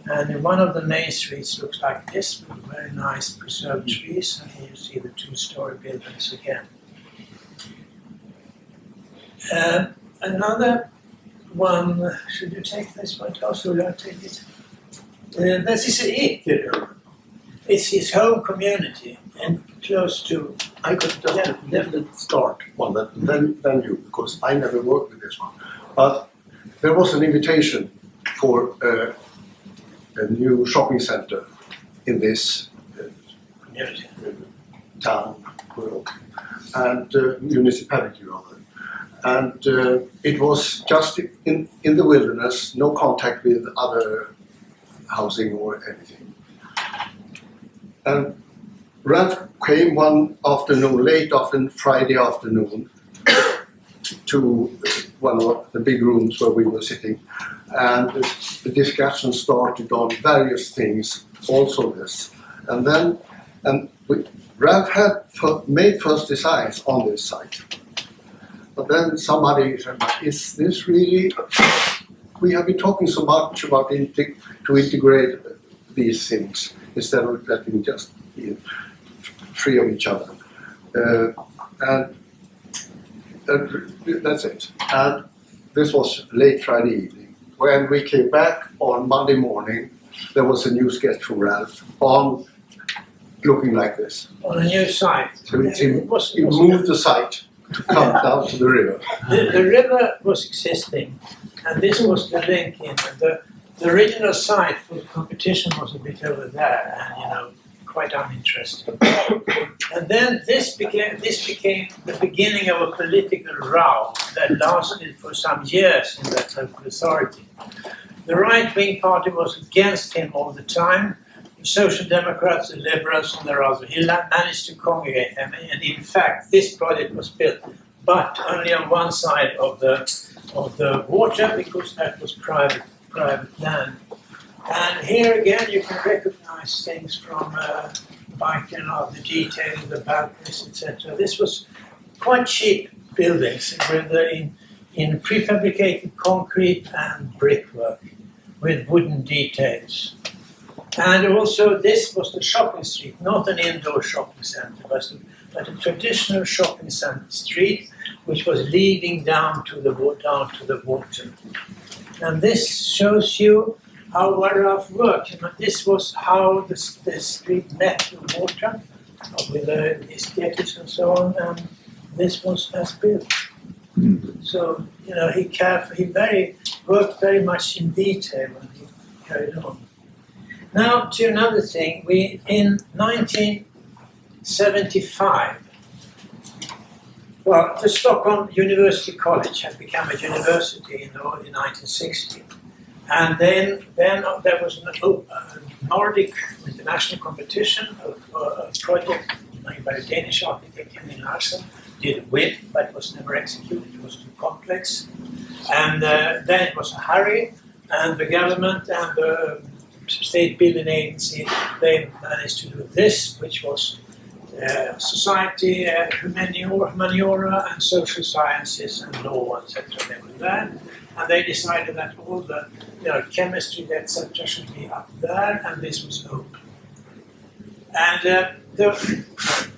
S3: And one of the main streets looks like this, with very nice preserved trees, and here you see the two-story buildings again. Another one, should you take this one, Claus, or will I take it? This is Ekerö. It's his home community and close to.
S4: I could just start one, then you, because I never worked with this one. But there was an invitation for a new shopping center in this town and municipality rather. And it was just in the wilderness, no contact with other housing or anything. And Ralph came one afternoon, late Friday afternoon, to one of the big rooms where we were sitting, and the discussion started on various things, also this. And then Ralph had made first designs on this site. But then somebody said, is this really, we have been talking so much about to integrate these things instead of letting just be free of each other. And that's it. And this was late Friday evening. When we came back on Monday morning, there was a new sketch from Ralph on looking like this.
S3: On a new site.
S4: So he moved the site to come down to the river.
S3: The river was existing, and this was the link in. The original site for the competition was a bit over there, and quite uninteresting. And then this became the beginning of a political row that lasted for some years in that local authority. The right-wing party was against him all the time. The Social Democrats, the Liberals, and the others. He managed to congregate them, and in fact, this project was built, but only on one side of the water, because that was private land. And here again, you can recognize things from Baiken, the detail of the balconies, etc. This was quite cheap buildings with in prefabricated concrete and brickwork with wooden details. And also, this was the shopping street, not an indoor shopping center, but a traditional shopping center street, which was leading down to the water. And this shows you how Ralph worked. This was how the street met the water, with these jetties and so on, and this was as built. So, he worked very much in detail when he carried on. Now to another thing, in 1975, the Stockholm University College had become a university in the early 1960s. And then there was a Nordic international competition, a project made by a Danish architect, Henning Larsen, did win, but was never executed, it was too complex. And then it was a hurry, and the government and the state building agency, they managed to do this, which was society, humaniora, and social sciences, and law, etc. They were there, and they decided that all the chemistry, etc., should be up there, and this was open. And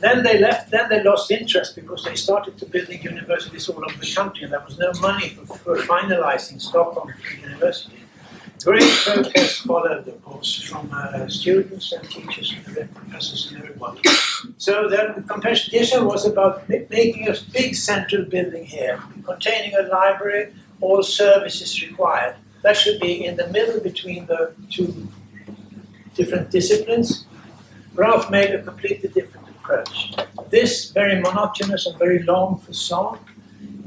S3: then they left. Then they lost interest because they started to building universities all over the country, and there was no money for finalizing Stockholm University. Great protests followed, of course, from students and teachers and professors and everyone. So the competition was about making a big central building here, containing a library, all services required. That should be in the middle between the two different disciplines. Ralph made a completely different approach. This very monotonous and very long facade,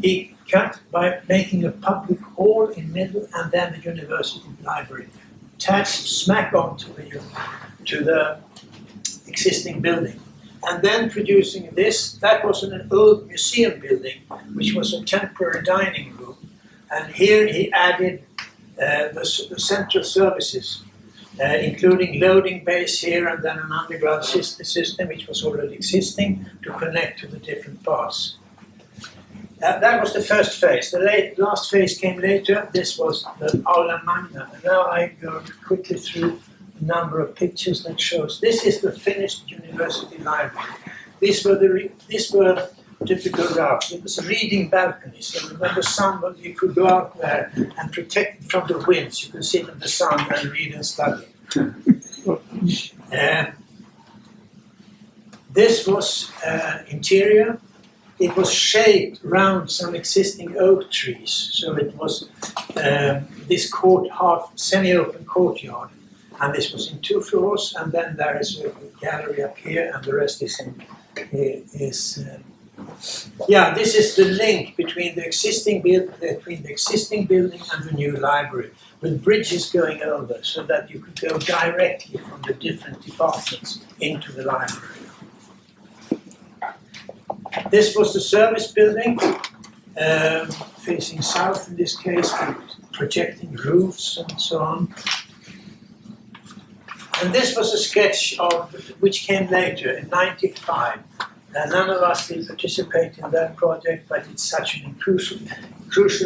S3: he cut by making a public hall in the middle and then the university library attached smack on to the existing building. And then producing this, that was an old museum building, which was a temporary dining room. And here he added the central services, including loading bays here and then an underground system which was already existing to connect to the different parts. That was the first phase. The last phase came later. This was the Aula Magna. And now I go quickly through a number of pictures that shows. This is the finished university library. These were typical Ralph. It was a reading balcony. So when the sun was, you could go out there and protect from the winds. You could sit in the sun and read and study. This was interior. It was shaped around some existing oak trees, so it was this half semi-open courtyard, and this was in 2 floors, and then there is a gallery up here, and the rest is this is the link between the existing building and the new library, with bridges going over, so that you could go directly from the different departments into the library. This was the service building, facing south in this case, with projecting roofs and so on. And this was a sketch of which came later in '95. None of us did participate in that project, but it's such a crucial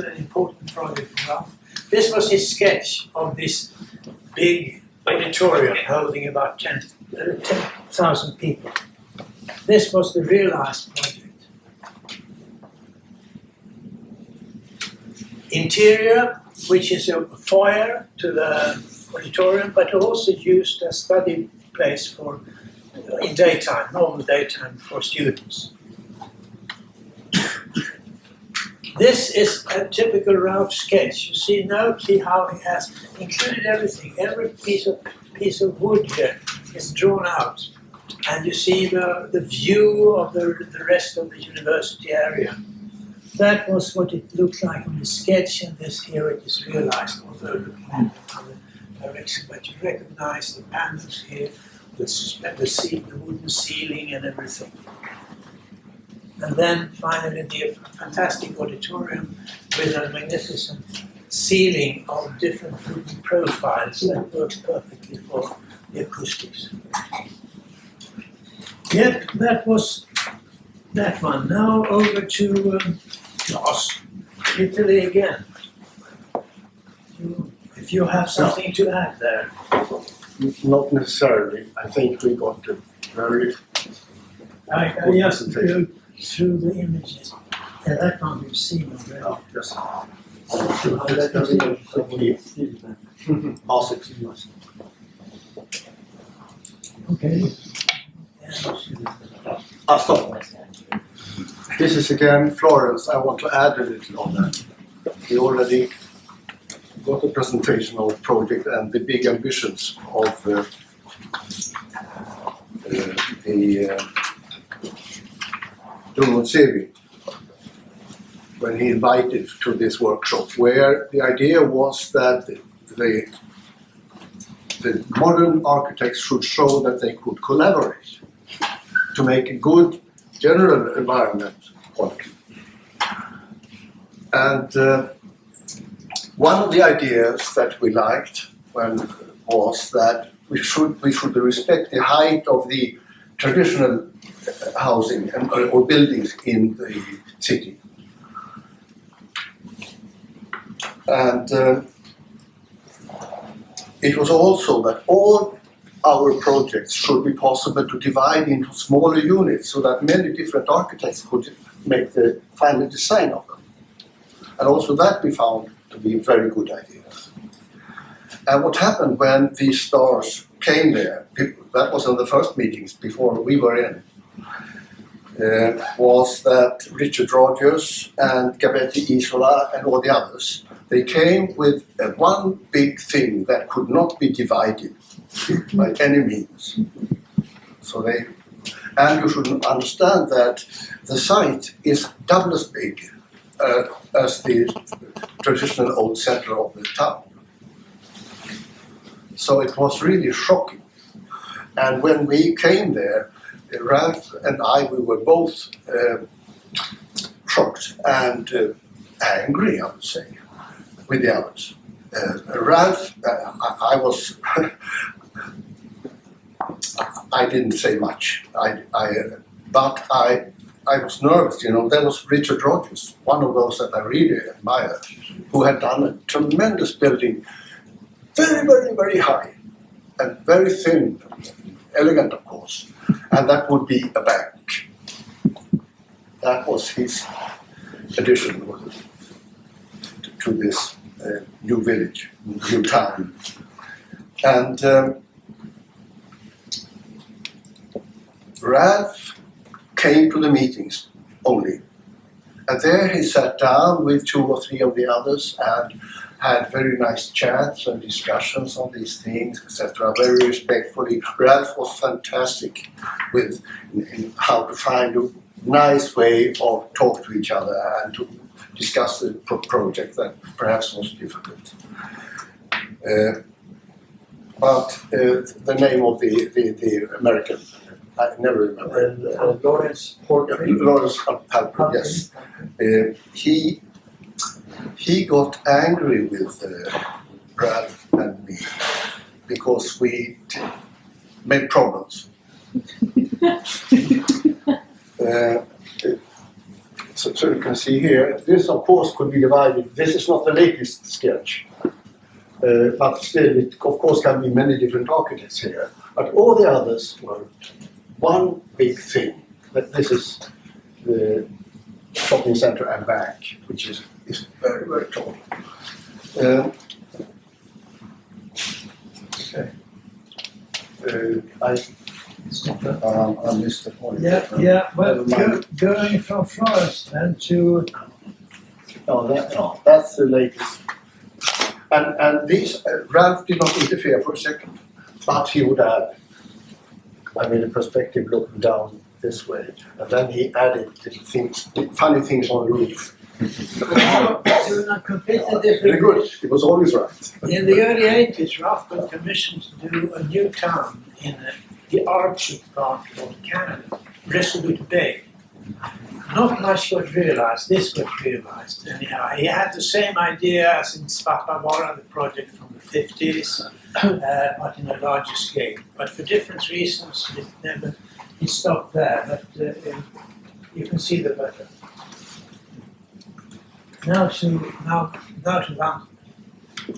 S3: and important project for Ralph. This was his sketch of this big auditorium holding about 10,000 people. This was the realized project. Interior, which is a foyer to the auditorium, but also used as study place for in daytime, normal daytime for students. This is a typical Ralph sketch. You see how he has included everything. Every piece of wood here is drawn out. And you see the view of the rest of the university area. that was what it looked like on the sketch, and this here it is realized, although looking in another direction. But you recognize the panels here, the wooden ceiling and everything. And then finally the fantastic auditorium with a magnificent ceiling of different wooden profiles that works perfectly for the acoustics. Yep, that was that one. Now over to Claes, Italy again. If you have something to add there.
S4: Not necessarily. I think we got a very
S3: I just go through the images. Yeah, that one we've seen already.
S4: just
S5: Pass it to you.
S3: Okay.
S4: stop. This is again Florence. I want to add a little on that. We already got a presentation of the project and the big ambitions of the Sevi when he invited to this workshop, where the idea was that the modern architects should show that they could collaborate to make a good general environment quality. And one of the ideas that we liked was that we should respect the height of the traditional housing or buildings in the city. And it was also that all our projects should be possible to divide into smaller units so that many different architects could make the final design of them. And also that we found to be very good ideas. And what happened when these stars came there, that was in the first meetings before we were in, was that Richard Rogers and Gabetti Isola and all the others, they came with one big thing that could not be divided by any means. And you should understand that the site is double as big as the traditional old center of the town. So it was really shocking. And when we came there, Ralph and I, we were both shocked and angry, I would say, with the others. Ralph, I was, I didn't say much, but I was nervous, you know. There was Richard Rogers, one of those that I really admire, who had done a tremendous building, very, very, very high, and very thin, elegant, of course, and that would be a bank. That was his addition to this new village, new town. And Ralph came to the meetings only. And there he sat down with 2 or 3 of the others and had very nice chats and discussions on these things, etc., very respectfully. Ralph was fantastic in how to find a nice way of talk to each other and to discuss the project that perhaps was difficult. But the name of the American, I never remember.
S2: Lawrence Porter.
S4: Lawrence Halpern, yes. He got angry with Ralph and me because we made problems. So you can see here, this of course could be divided. This is not the latest sketch, but still it of course can be many different architects here. But all the others were one big thing. That this is the shopping center and bank, which is very, very tall. Okay. I missed the point.
S3: Yeah. Well, going from Florence then to.
S4: No, that's the latest. And these, Ralph did not interfere for a second, but he would add, I made a perspective looking down this way, and then he added little things, funny things on the roof,
S3: So in a completely
S4: Very
S3: different.
S4: good. He was always right.
S3: In the early 80s, Ralph got commissioned to do a new town in the Arctic part of Canada, Resolute Bay. Not much got realized, this got realized. Anyhow, he had the same idea as in Svappavaara, the project from the 50s, but in a larger scale. But for different reasons, he stopped there. But you can see the better. Now to London.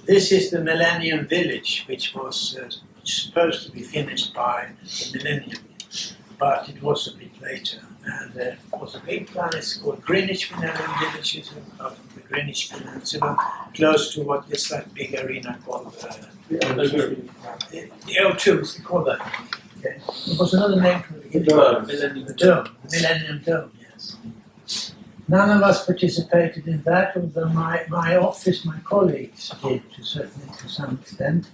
S3: This is the Millennium Village, which was supposed to be finished by the millennium, but it was a bit later. And it was a big plan. It's called Greenwich Millennium Village. It's part of the Greenwich Peninsula, close to what is that big arena called the O2. Is it called that? Okay. It was another name for the
S5: Dome.
S3: The Dome, the Millennium Dome. Yes. None of us participated in that, although my office, my colleagues did to some extent.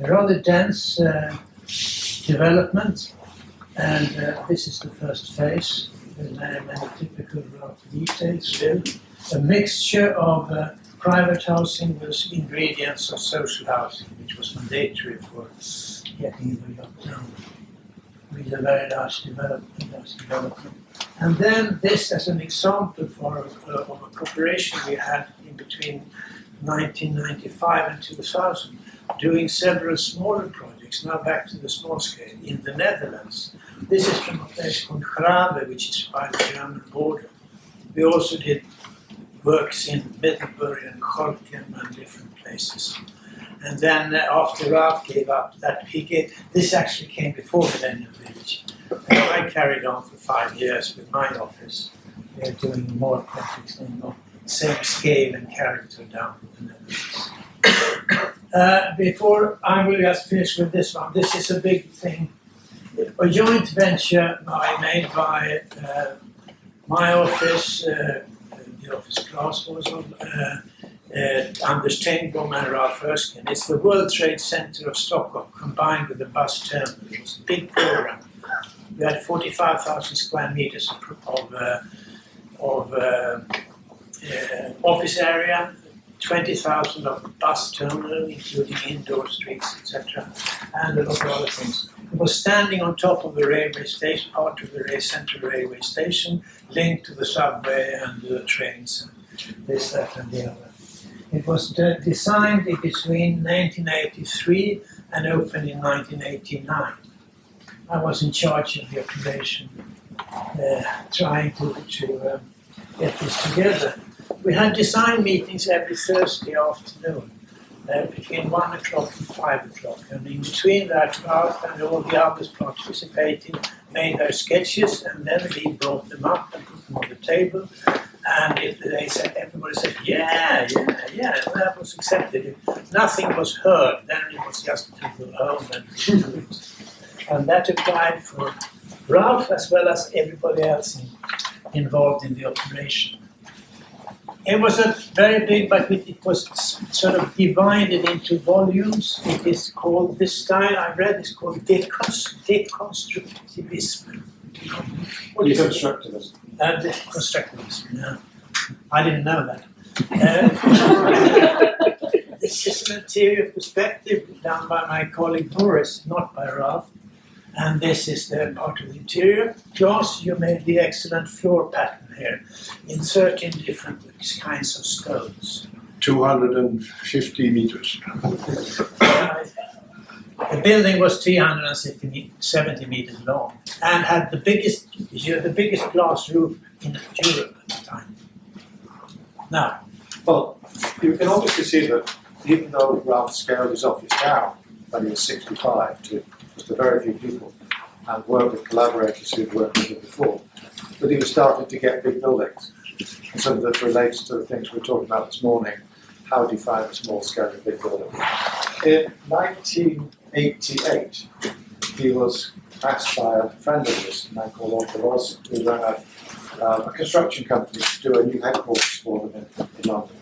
S3: A rather dense development, and this is the first phase. There's many typical Ralph details still. A mixture of private housing with ingredients of social housing, which was mandatory for getting the job done. With a very large development. And then this as an example of a cooperation we had in between 1995 and 2000, doing several smaller projects, now back to the small scale, in the Netherlands. This is from a place called Grave, which is by the German border. We also did works in Middelburg and Gorinchem and different places. And then after Ralph gave up, this actually came before Millennium Village. And I carried on for 5 years with my office. We are doing more projects in the same scale and character down to the Netherlands. Before I will just finish with this one, this is a big thing. A joint venture made by my office, the office class was on, Anders Tengbom and Ralph Erskine. It's the World Trade Center of Stockholm combined with the bus terminal. It was a big program. We had 45,000 square meters of office area, 20,000 of bus terminal, including indoor streets, etc., and a lot of other things. It was standing on top of the railway station, part of the central railway station, linked to the subway and the trains, and this, that, and the other. It was designed between 1983 and opened in 1989. I was in charge of the operation, trying to get this together. We had design meetings every Thursday afternoon, between 1 o'clock and 5 o'clock. And in between that, Ralph and all the others participating made their sketches, and then we brought them up and put them on the table. And if they said, everybody said, yeah, that was accepted. If nothing was heard, then it was just to go home and do it. And that applied for Ralph as well as everybody else involved in the operation. It was a very big, but it was sort of divided into volumes. It is called, this style I read is called deconstructivism. What is it?
S5: Deconstructivism.
S3: Deconstructivism, yeah. I didn't know that. This is an interior perspective done by my colleague Boris, not by Ralph. And this is the part of the interior. Klaus, you made the excellent floor pattern here in 13 different kinds of stones.
S4: 250 meters.
S3: The building was 370 meters long and had the biggest glass roof in Europe at the time. Now,
S5: Well, you can obviously see that even though Ralph scaled his office down when he was 65 to just a very few people and worked with collaborators who'd worked with him before, that he was starting to get big buildings. And some of that relates to the things we were talking about this morning, how do you find a small scale of big building. In 1988, he was asked by a friend of his, a man called Ralph Erskine, who ran a construction company to do a new headquarters for them in London.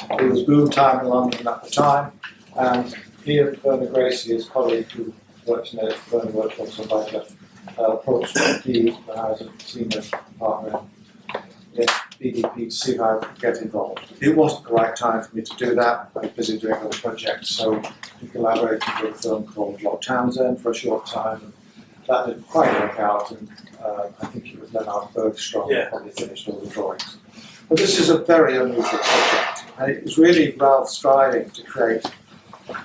S5: It was boom time in London at the time, and he and Bernard Gracie, his colleague who works in it, Bernard worked also like a approached me when I was a senior partner in BDP to see if I could get involved. It wasn't the right time for me to do that. I was busy doing other projects, so we collaborated with a firm called Lock Townsend for a short time. And that didn't quite work out, and I think it was Leonard Bergstrom who probably finished all the drawings. But this is a very unusual project, and it was really Ralph striving to create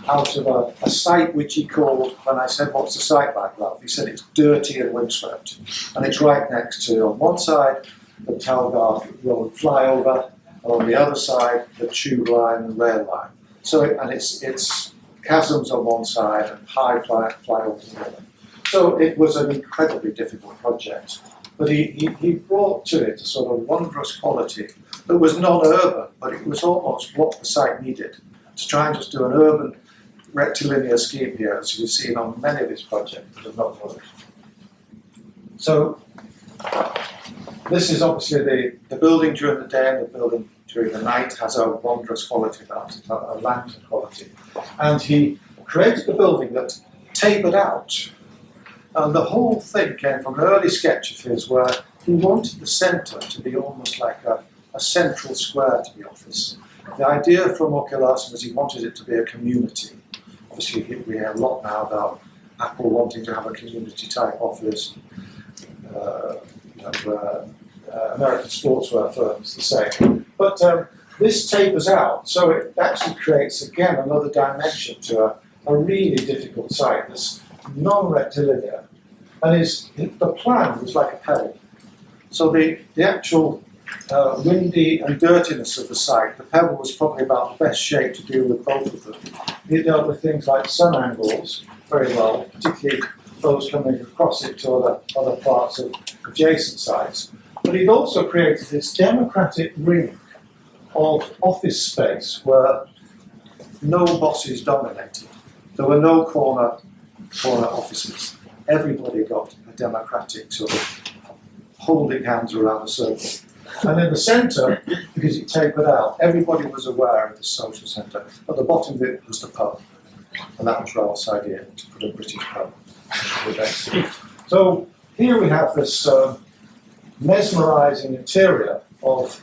S5: out of a site which he called, when I said, what's the site like, Ralph? He said it's dirty and windswept. And it's right next to, on one side, the Talgarth Road flyover, and on the other side, the tube line and rail line. So, and it's chasms on one side and high flyovers on the other. So it was an incredibly difficult project. But he brought to it a sort of wondrous quality that was non-urban, but it was almost what the site needed, to try and just do an urban rectilinear scheme here, as you've seen on many of his projects that have not worked. So this is obviously the building during the day, and the building during the night has a wondrous quality about it, a lantern quality. And he created a building that tapered out. And the whole thing came from an early sketch of his where he wanted the centre to be almost like a central square to the office. The idea from Oculus was he wanted it to be a community. Obviously, we hear a lot now about Apple wanting to have a community-type office. American sportswear firms the same. But this tapers out, so it actually creates, again, another dimension to a really difficult site that's non-rectilinear. And the plan was like a pebble. So the actual windy and dirtiness of the site, the pebble was probably about the best shape to deal with both of them. It dealt with things like sun angles very well, particularly those coming across it to other parts of adjacent sites. But it also created this democratic ring of office space where no bosses dominated. There were no corner offices. Everybody got a democratic sort of holding hands around a circle. And in the centre, because it tapered out, everybody was aware of the social centre. At the bottom of it was the pub. And that was Ralph's idea, to put a British pub. So here we have this mesmerising interior of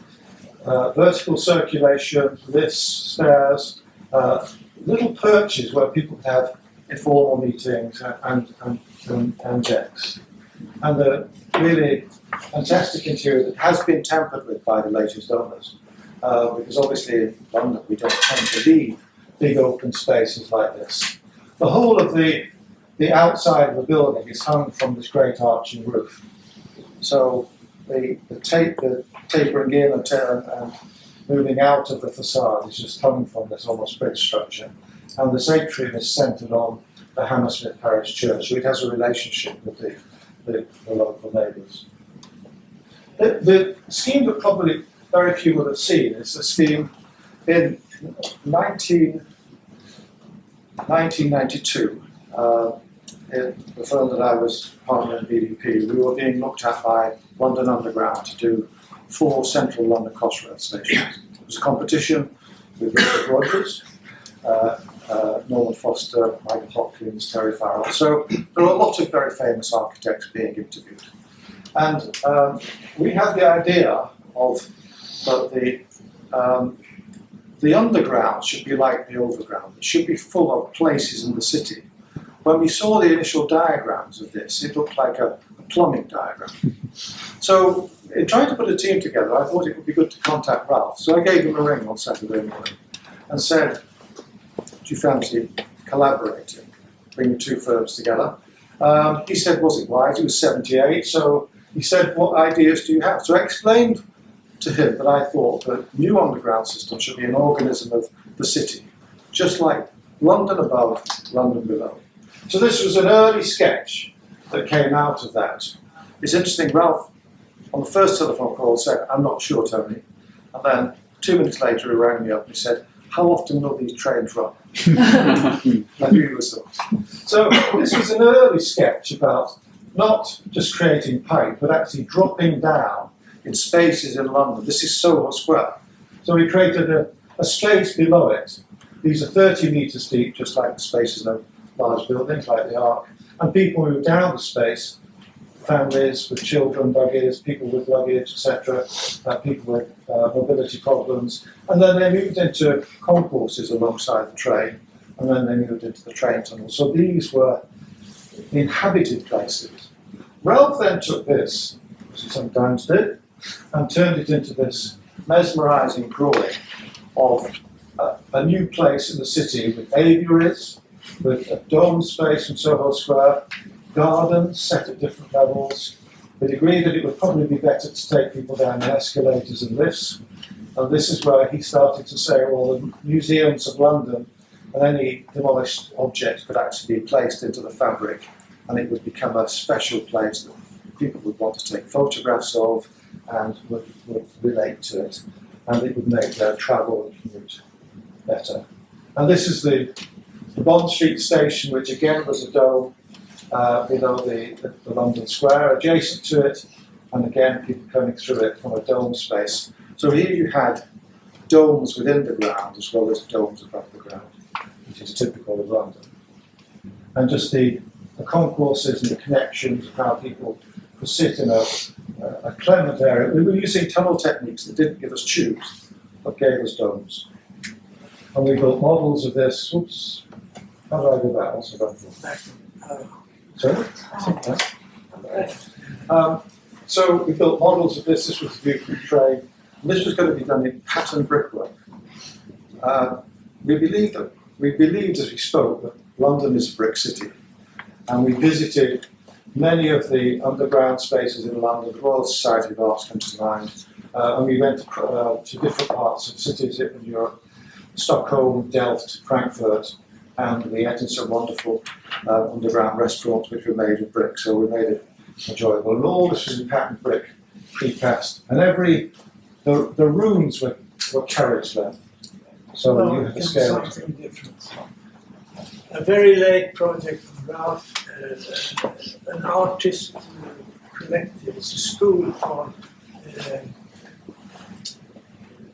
S5: vertical circulation, lifts, stairs, little perches where people could have informal meetings and decks. And the really fantastic interior that has been tampered with by the latest owners. Because obviously in London we don't tend to leave big open spaces like this. The whole of the outside of the building is hung from this great arching roof. So the tapering in and moving out of the facade is just coming from this almost bridge structure. And this atrium is centred on the Hammersmith Parish Church, so it has a relationship with the local neighbours. The scheme that probably very few would have seen is a scheme in 1992. In the firm that I was partner in BDP, we were being looked at by London Underground to do 4 central London Crossrail stations. It was a competition with Richard Rogers, Norman Foster, Michael Hopkins, Terry Farrell. So there are a lot of very famous architects being interviewed. And we had the idea of that the underground should be like the overground. It should be full of places in the city. When we saw the initial diagrams of this, it looked like a plumbing diagram. So in trying to put a team together, I thought it would be good to contact Ralph. So I gave him a ring on Saturday morning and said, do you fancy collaborating, bringing 2 firms together? He said, was it wise? He was 78, so he said, what ideas do you have? So I explained to him that I thought that new underground system should be an organism of the city, just like London above, London below. So this was an early sketch that came out of that. It's interesting, Ralph, on the first telephone call, said, I'm not sure, Tony. And then 2 minutes later, he rang me up and he said, how often will these trains run? I knew he was hooked. So this was an early sketch about not just creating pipe, but actually dropping down in spaces in London. This is Soho Square. So we created a space below it. These are 30 metres deep, just like the spaces of large buildings like the Arc. And people move down the space families with children, luggage, people with luggage, etc., people with mobility problems. And then they moved into concourses alongside the train, and then they moved into the train tunnel. So these were inhabited places. Ralph then took this, as he sometimes did, and turned it into this mesmerising drawing of a new place in the city with aviaries, with a dome space in Soho Square, gardens set at different levels. We'd agreed that it would probably be better to take people down in escalators and lifts. And this is where he started to say, well, the museums of London and any demolished object could actually be placed into the fabric, and it would become a special place that people would want to take photographs of and would relate to it. And it would make their travel and commute better. And this is the Bond Street station, which again was a dome below the London Square, adjacent to it, and again people coming through it from a dome space. So here you had domes within the ground as well as domes above the ground, which is typical of London. And just the concourses and the connections of how people could sit in a clement area. We were using tunnel techniques that didn't give us tubes, but gave us domes. And we built models of this. Oops, how did I do that? What's the Sorry? So we built models of this. This was the view from the train. And this was going to be done in pattern brickwork. We believed as we spoke that London is a brick city. And we visited many of the underground spaces in London. The Royal Society of Arts comes to mind. And we went to different parts of cities in Europe, Stockholm, Delft, Frankfurt, and we ate in some wonderful underground restaurants which were made of brick, so we made it enjoyable. And all this was in patterned brick, precast. And the rooms were carriage length. So you had the scale.
S3: Something different. A very late project from Ralph, an artist collective. It's a school for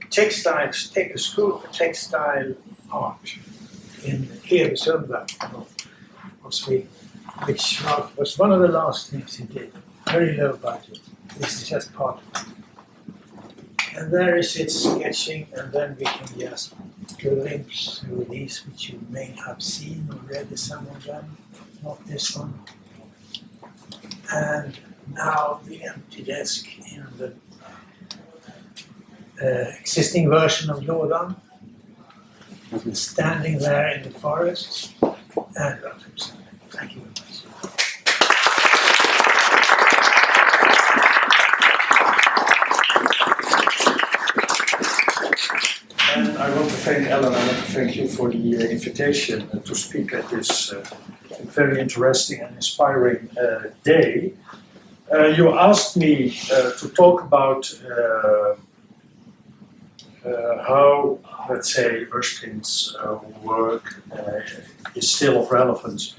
S3: textiles, take a school for textile art here in Sundberg of Sweden, which Ralph was one of the last things he did. Very low budget. This is just part of it. And there is it sketching, and then we can just glimpse through these, which you may have seen already, some of them, not this one. And now the empty desk in the existing version of Lådan, standing there in the forest, and Ralph himself. Thank you very much.
S6: And I want to thank Ellen, I want to thank you for the invitation to speak at this very interesting and inspiring day. You asked me to talk about how, let's say, Erskine's work is still of relevance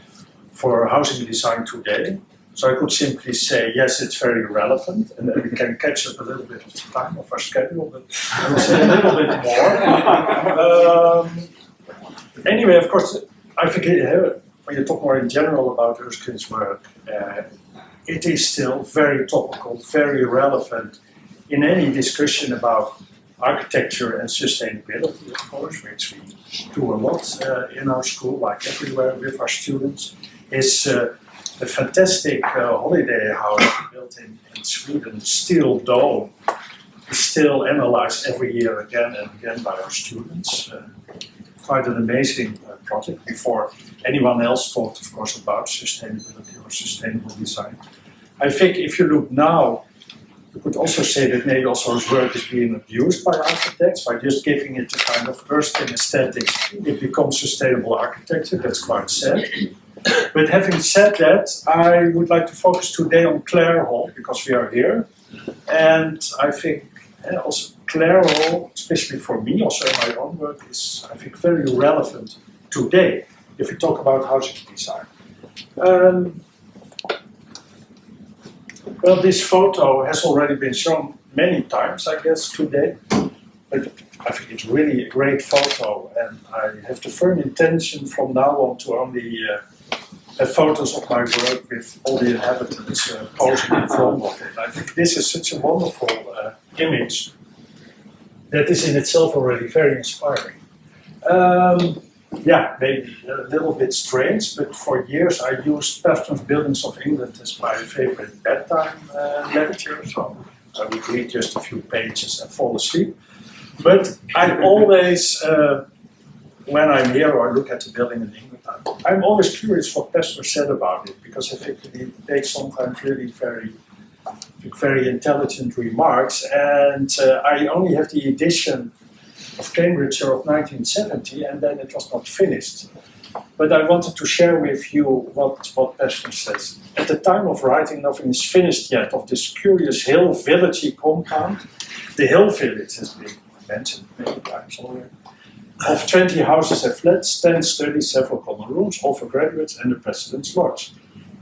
S6: for housing design today. So I could simply say, yes, it's very relevant, and then we can catch up a little bit of the time of our schedule, but I will say a little bit more. Anyway, of course, I think when you talk more in general about Erskine's work, it is still very topical, very relevant in any discussion about architecture and sustainability, of course, which we do a lot in our school, like everywhere with our students, is a fantastic holiday house built in Sweden, steel dome, is still analyzed every year again and again by our students. Quite an amazing project before anyone else thought, of course, about sustainability or sustainable design. I think if you look now, you could also say that maybe also his work is being abused by architects by just giving it a kind of Erskine aesthetic. It becomes sustainable architecture. That's quite sad. But having said that, I would like to focus today on Clare Hall because we are here. And I think also Clare Hall, especially for me, also in my own work, is I think very relevant today if we talk about housing design. Well, this photo has already been shown many times, I guess, today. But I think it's really a great photo, and I have the firm intention from now on to only photos of my work with all the inhabitants posing in front of it. I think this is such a wonderful image that is in itself already very inspiring. Yeah, maybe a little bit strange, but for years I used Parsons Buildings of England as my favorite bedtime lecture, so I would read just a few pages and fall asleep. But I always, when I'm here or look at the building in England, I'm always curious what Pastor said about it, because I think he makes sometimes really very intelligent remarks, and I only have the edition of Cambridgeshire of 1970, and then it was not finished. But I wanted to share with you what Pastor says. At the time of writing, nothing is finished yet of this curious hill villagey compound. The hill village has been mentioned many times already. Of 20 houses and flats, 10 studies, several common rooms, all for graduates, and the President's Lodge.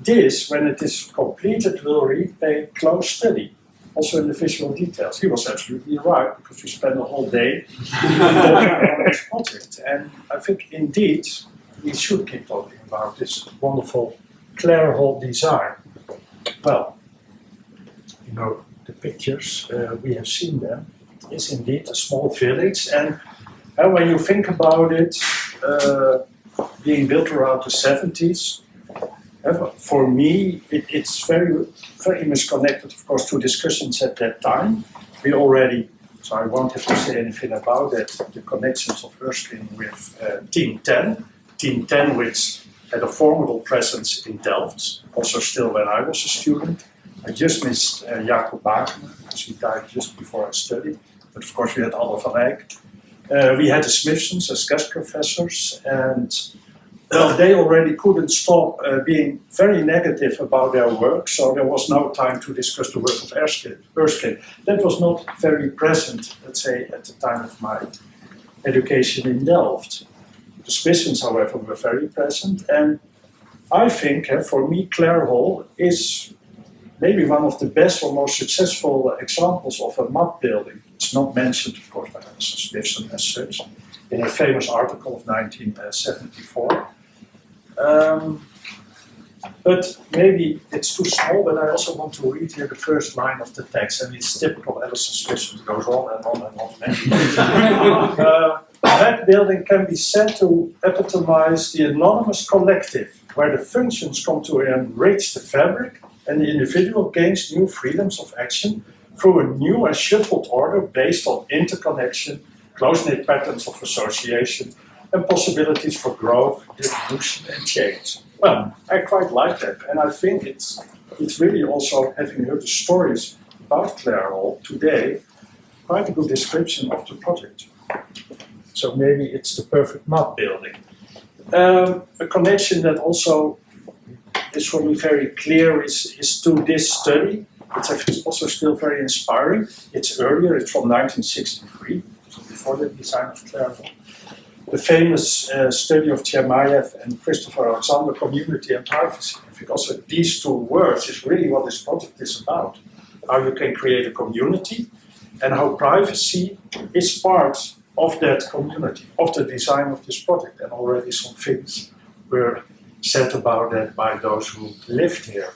S6: This, when it is completed, will repay close study, also in the visual details. He was absolutely right, because we spent the whole day talking about this project. And I think, indeed, we should keep talking about this wonderful Clare Hall design. Well, you know, the pictures, we have seen them. It is indeed a small village, and when you think about it, being built around the 70s, for me, it's very, very much connected, of course, to discussions at that time. We already, so I won't have to say anything about it, the connections of Erskine with Team 10. Team 10, which had a formidable presence in Delft, also still when I was a student. I just missed Jacob Bakener, because he died just before I studied. But of course, we had Alle van Eyck. We had the Smithsons as guest professors, and well, they already couldn't stop being very negative about their work, so there was no time to discuss the work of Erskine. That was not very present, let's say, at the time of my education in Delft. The Smithsons, however, were very present, and I think, for me, Clare Hall is maybe one of the best or most successful examples of a mud building. It's not mentioned, of course, by Mr. Smithson as such, in a famous article of 1974. But maybe it's too small, but I also want to read here the first line of the text, and it's typical Alison Smithson. It goes on and on and on. That building can be said to epitomize the anonymous collective, where the functions come to enrich the fabric and the individual gains new freedoms of action through a new and shuffled order based on interconnection, close-knit patterns of association, and possibilities for growth, evolution, and change. Well, I quite like that, and I think it's really also, having heard the stories about Clare Hall today, quite a good description of the project. So maybe it's the perfect mud building. A connection that also is for me very clear is to this study. It's also still very inspiring. It's earlier, it's from 1963, so before the design of Clare Hall. The famous study of Chermayev and Christopher Alexander, Community and Privacy. I think also these two words is really what this project is about. How you can create a community and how privacy is part of that community, of the design of this project. And already some things were said about that by those who lived here.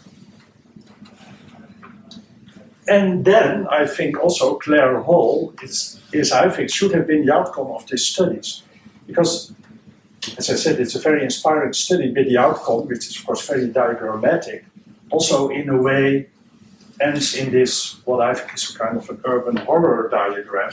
S6: And then I think also Clare Hall is I think, should have been the outcome of these studies. Because, as I said, it's a very inspiring study, but the outcome, which is of course very diagrammatic, also in a way ends in this, what I think is a kind of an urban horror diagram.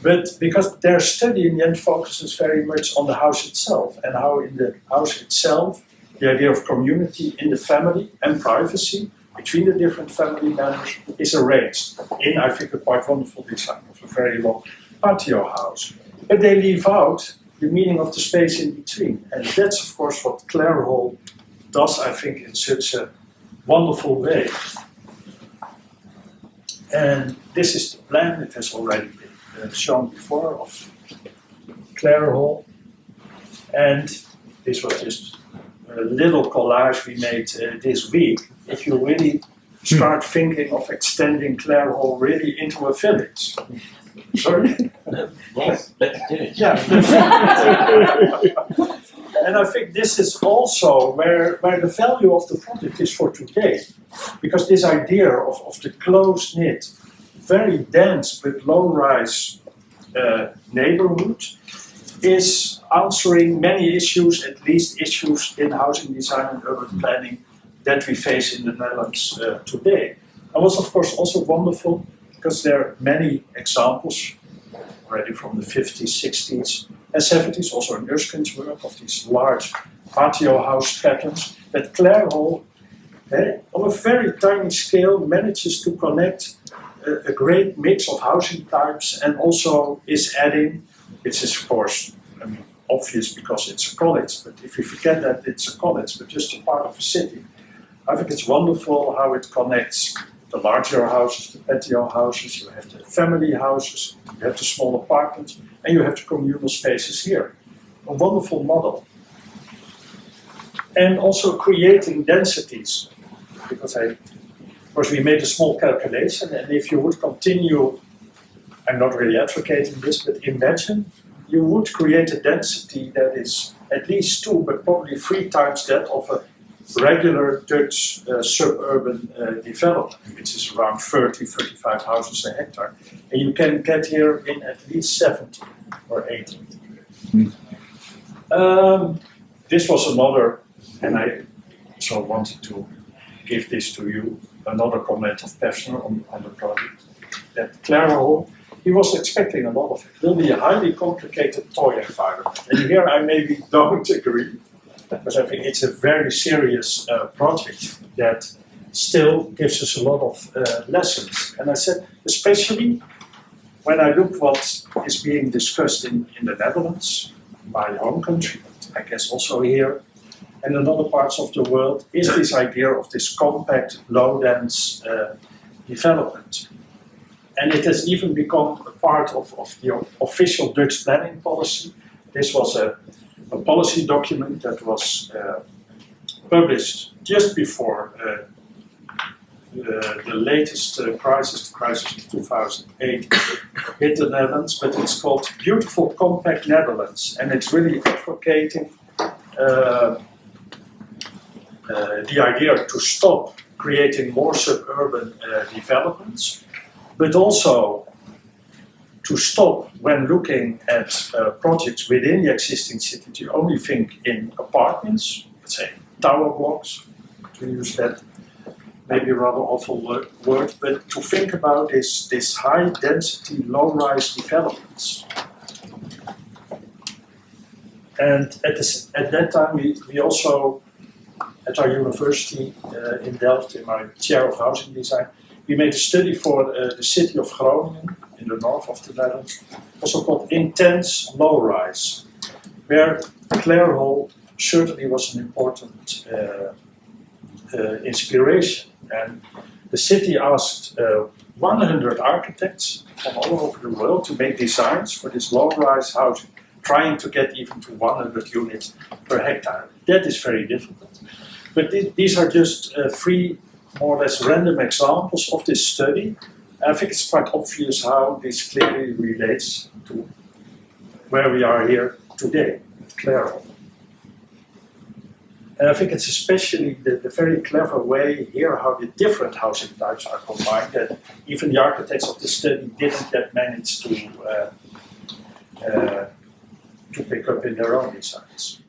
S6: But because their study in the end focuses very much on the house itself, and how in the house itself, the idea of community in the family and privacy between the different family members is arranged in, I think, a quite wonderful design of a very long patio house. But they leave out the meaning of the space in between. And that's, of course, what Clare Hall does, I think, in such a wonderful way. And this is the plan. It has already been shown before of Clare Hall. And this was just a little collage we made this week. If you really start thinking of extending Clare Hall really into a village. Sorry?
S7: Yes, let's do it.
S6: Yeah. And I think this is also where the value of the project is for today. Because this idea of the close-knit, very dense but low-rise neighborhood is answering many issues, at least issues in housing design and urban planning that we face in the Netherlands today. And was of course also wonderful because there are many examples already from the 50s, 60s and 70s, also in Erskine's work, of these large patio house patterns that Clare Hall, on a very tiny scale, manages to connect a great mix of housing types and also is adding, which is of course obvious because it's a college, but if you forget that it's a college, but just a part of a city, I think it's wonderful how it connects the larger houses, the patio houses, you have the family houses, you have the small apartments, and you have the communal spaces here. A wonderful model. And also creating densities, because of course we made a small calculation, and if you would continue, I'm not really advocating this, but imagine you would create a density that is at least 2, but probably 3 times that of a regular Dutch suburban development, which is around 30, 35 houses a hectare. And you can get here in at least 70 or 80. This was another, and I also wanted to give this to you, another comment of Pevsner on the project. That Clare Hall, he was expecting a lot of it. It will be a highly complicated toy environment. And here I maybe don't agree, because I think it's a very serious project that still gives us a lot of lessons. And I said, especially when I look what is being discussed in the Netherlands, my home country, but I guess also here, and in other parts of the world, is this idea of this compact, low-dense development. And it has even become a part of the official Dutch planning policy. This was a policy document that was published just before the latest crisis, the crisis of 2008, hit the Netherlands, but it's called Beautiful Compact Netherlands, and it's really advocating the idea to stop creating more suburban developments, but also to stop when looking at projects within the existing city to only think in apartments, let's say tower blocks, to use that maybe rather awful word, but to think about this high density, low rise developments. And at that time we also, at our university in Delft, in my chair of housing design, we made a study for the city of Groningen in the north of the Netherlands, also called Intense Low Rise, where Clare Hall certainly was an important inspiration. And the city asked 100 architects from all over the world to make designs for this low-rise housing, trying to get even to 100 units per hectare. That is very difficult. But these are just 3 more or less random examples of this study. I think it's quite obvious how this clearly relates to where we are here today at Clare Hall. And I think it's especially the very clever way here how the different housing types are combined that even the architects of the study didn't yet manage to pick up in their own designs.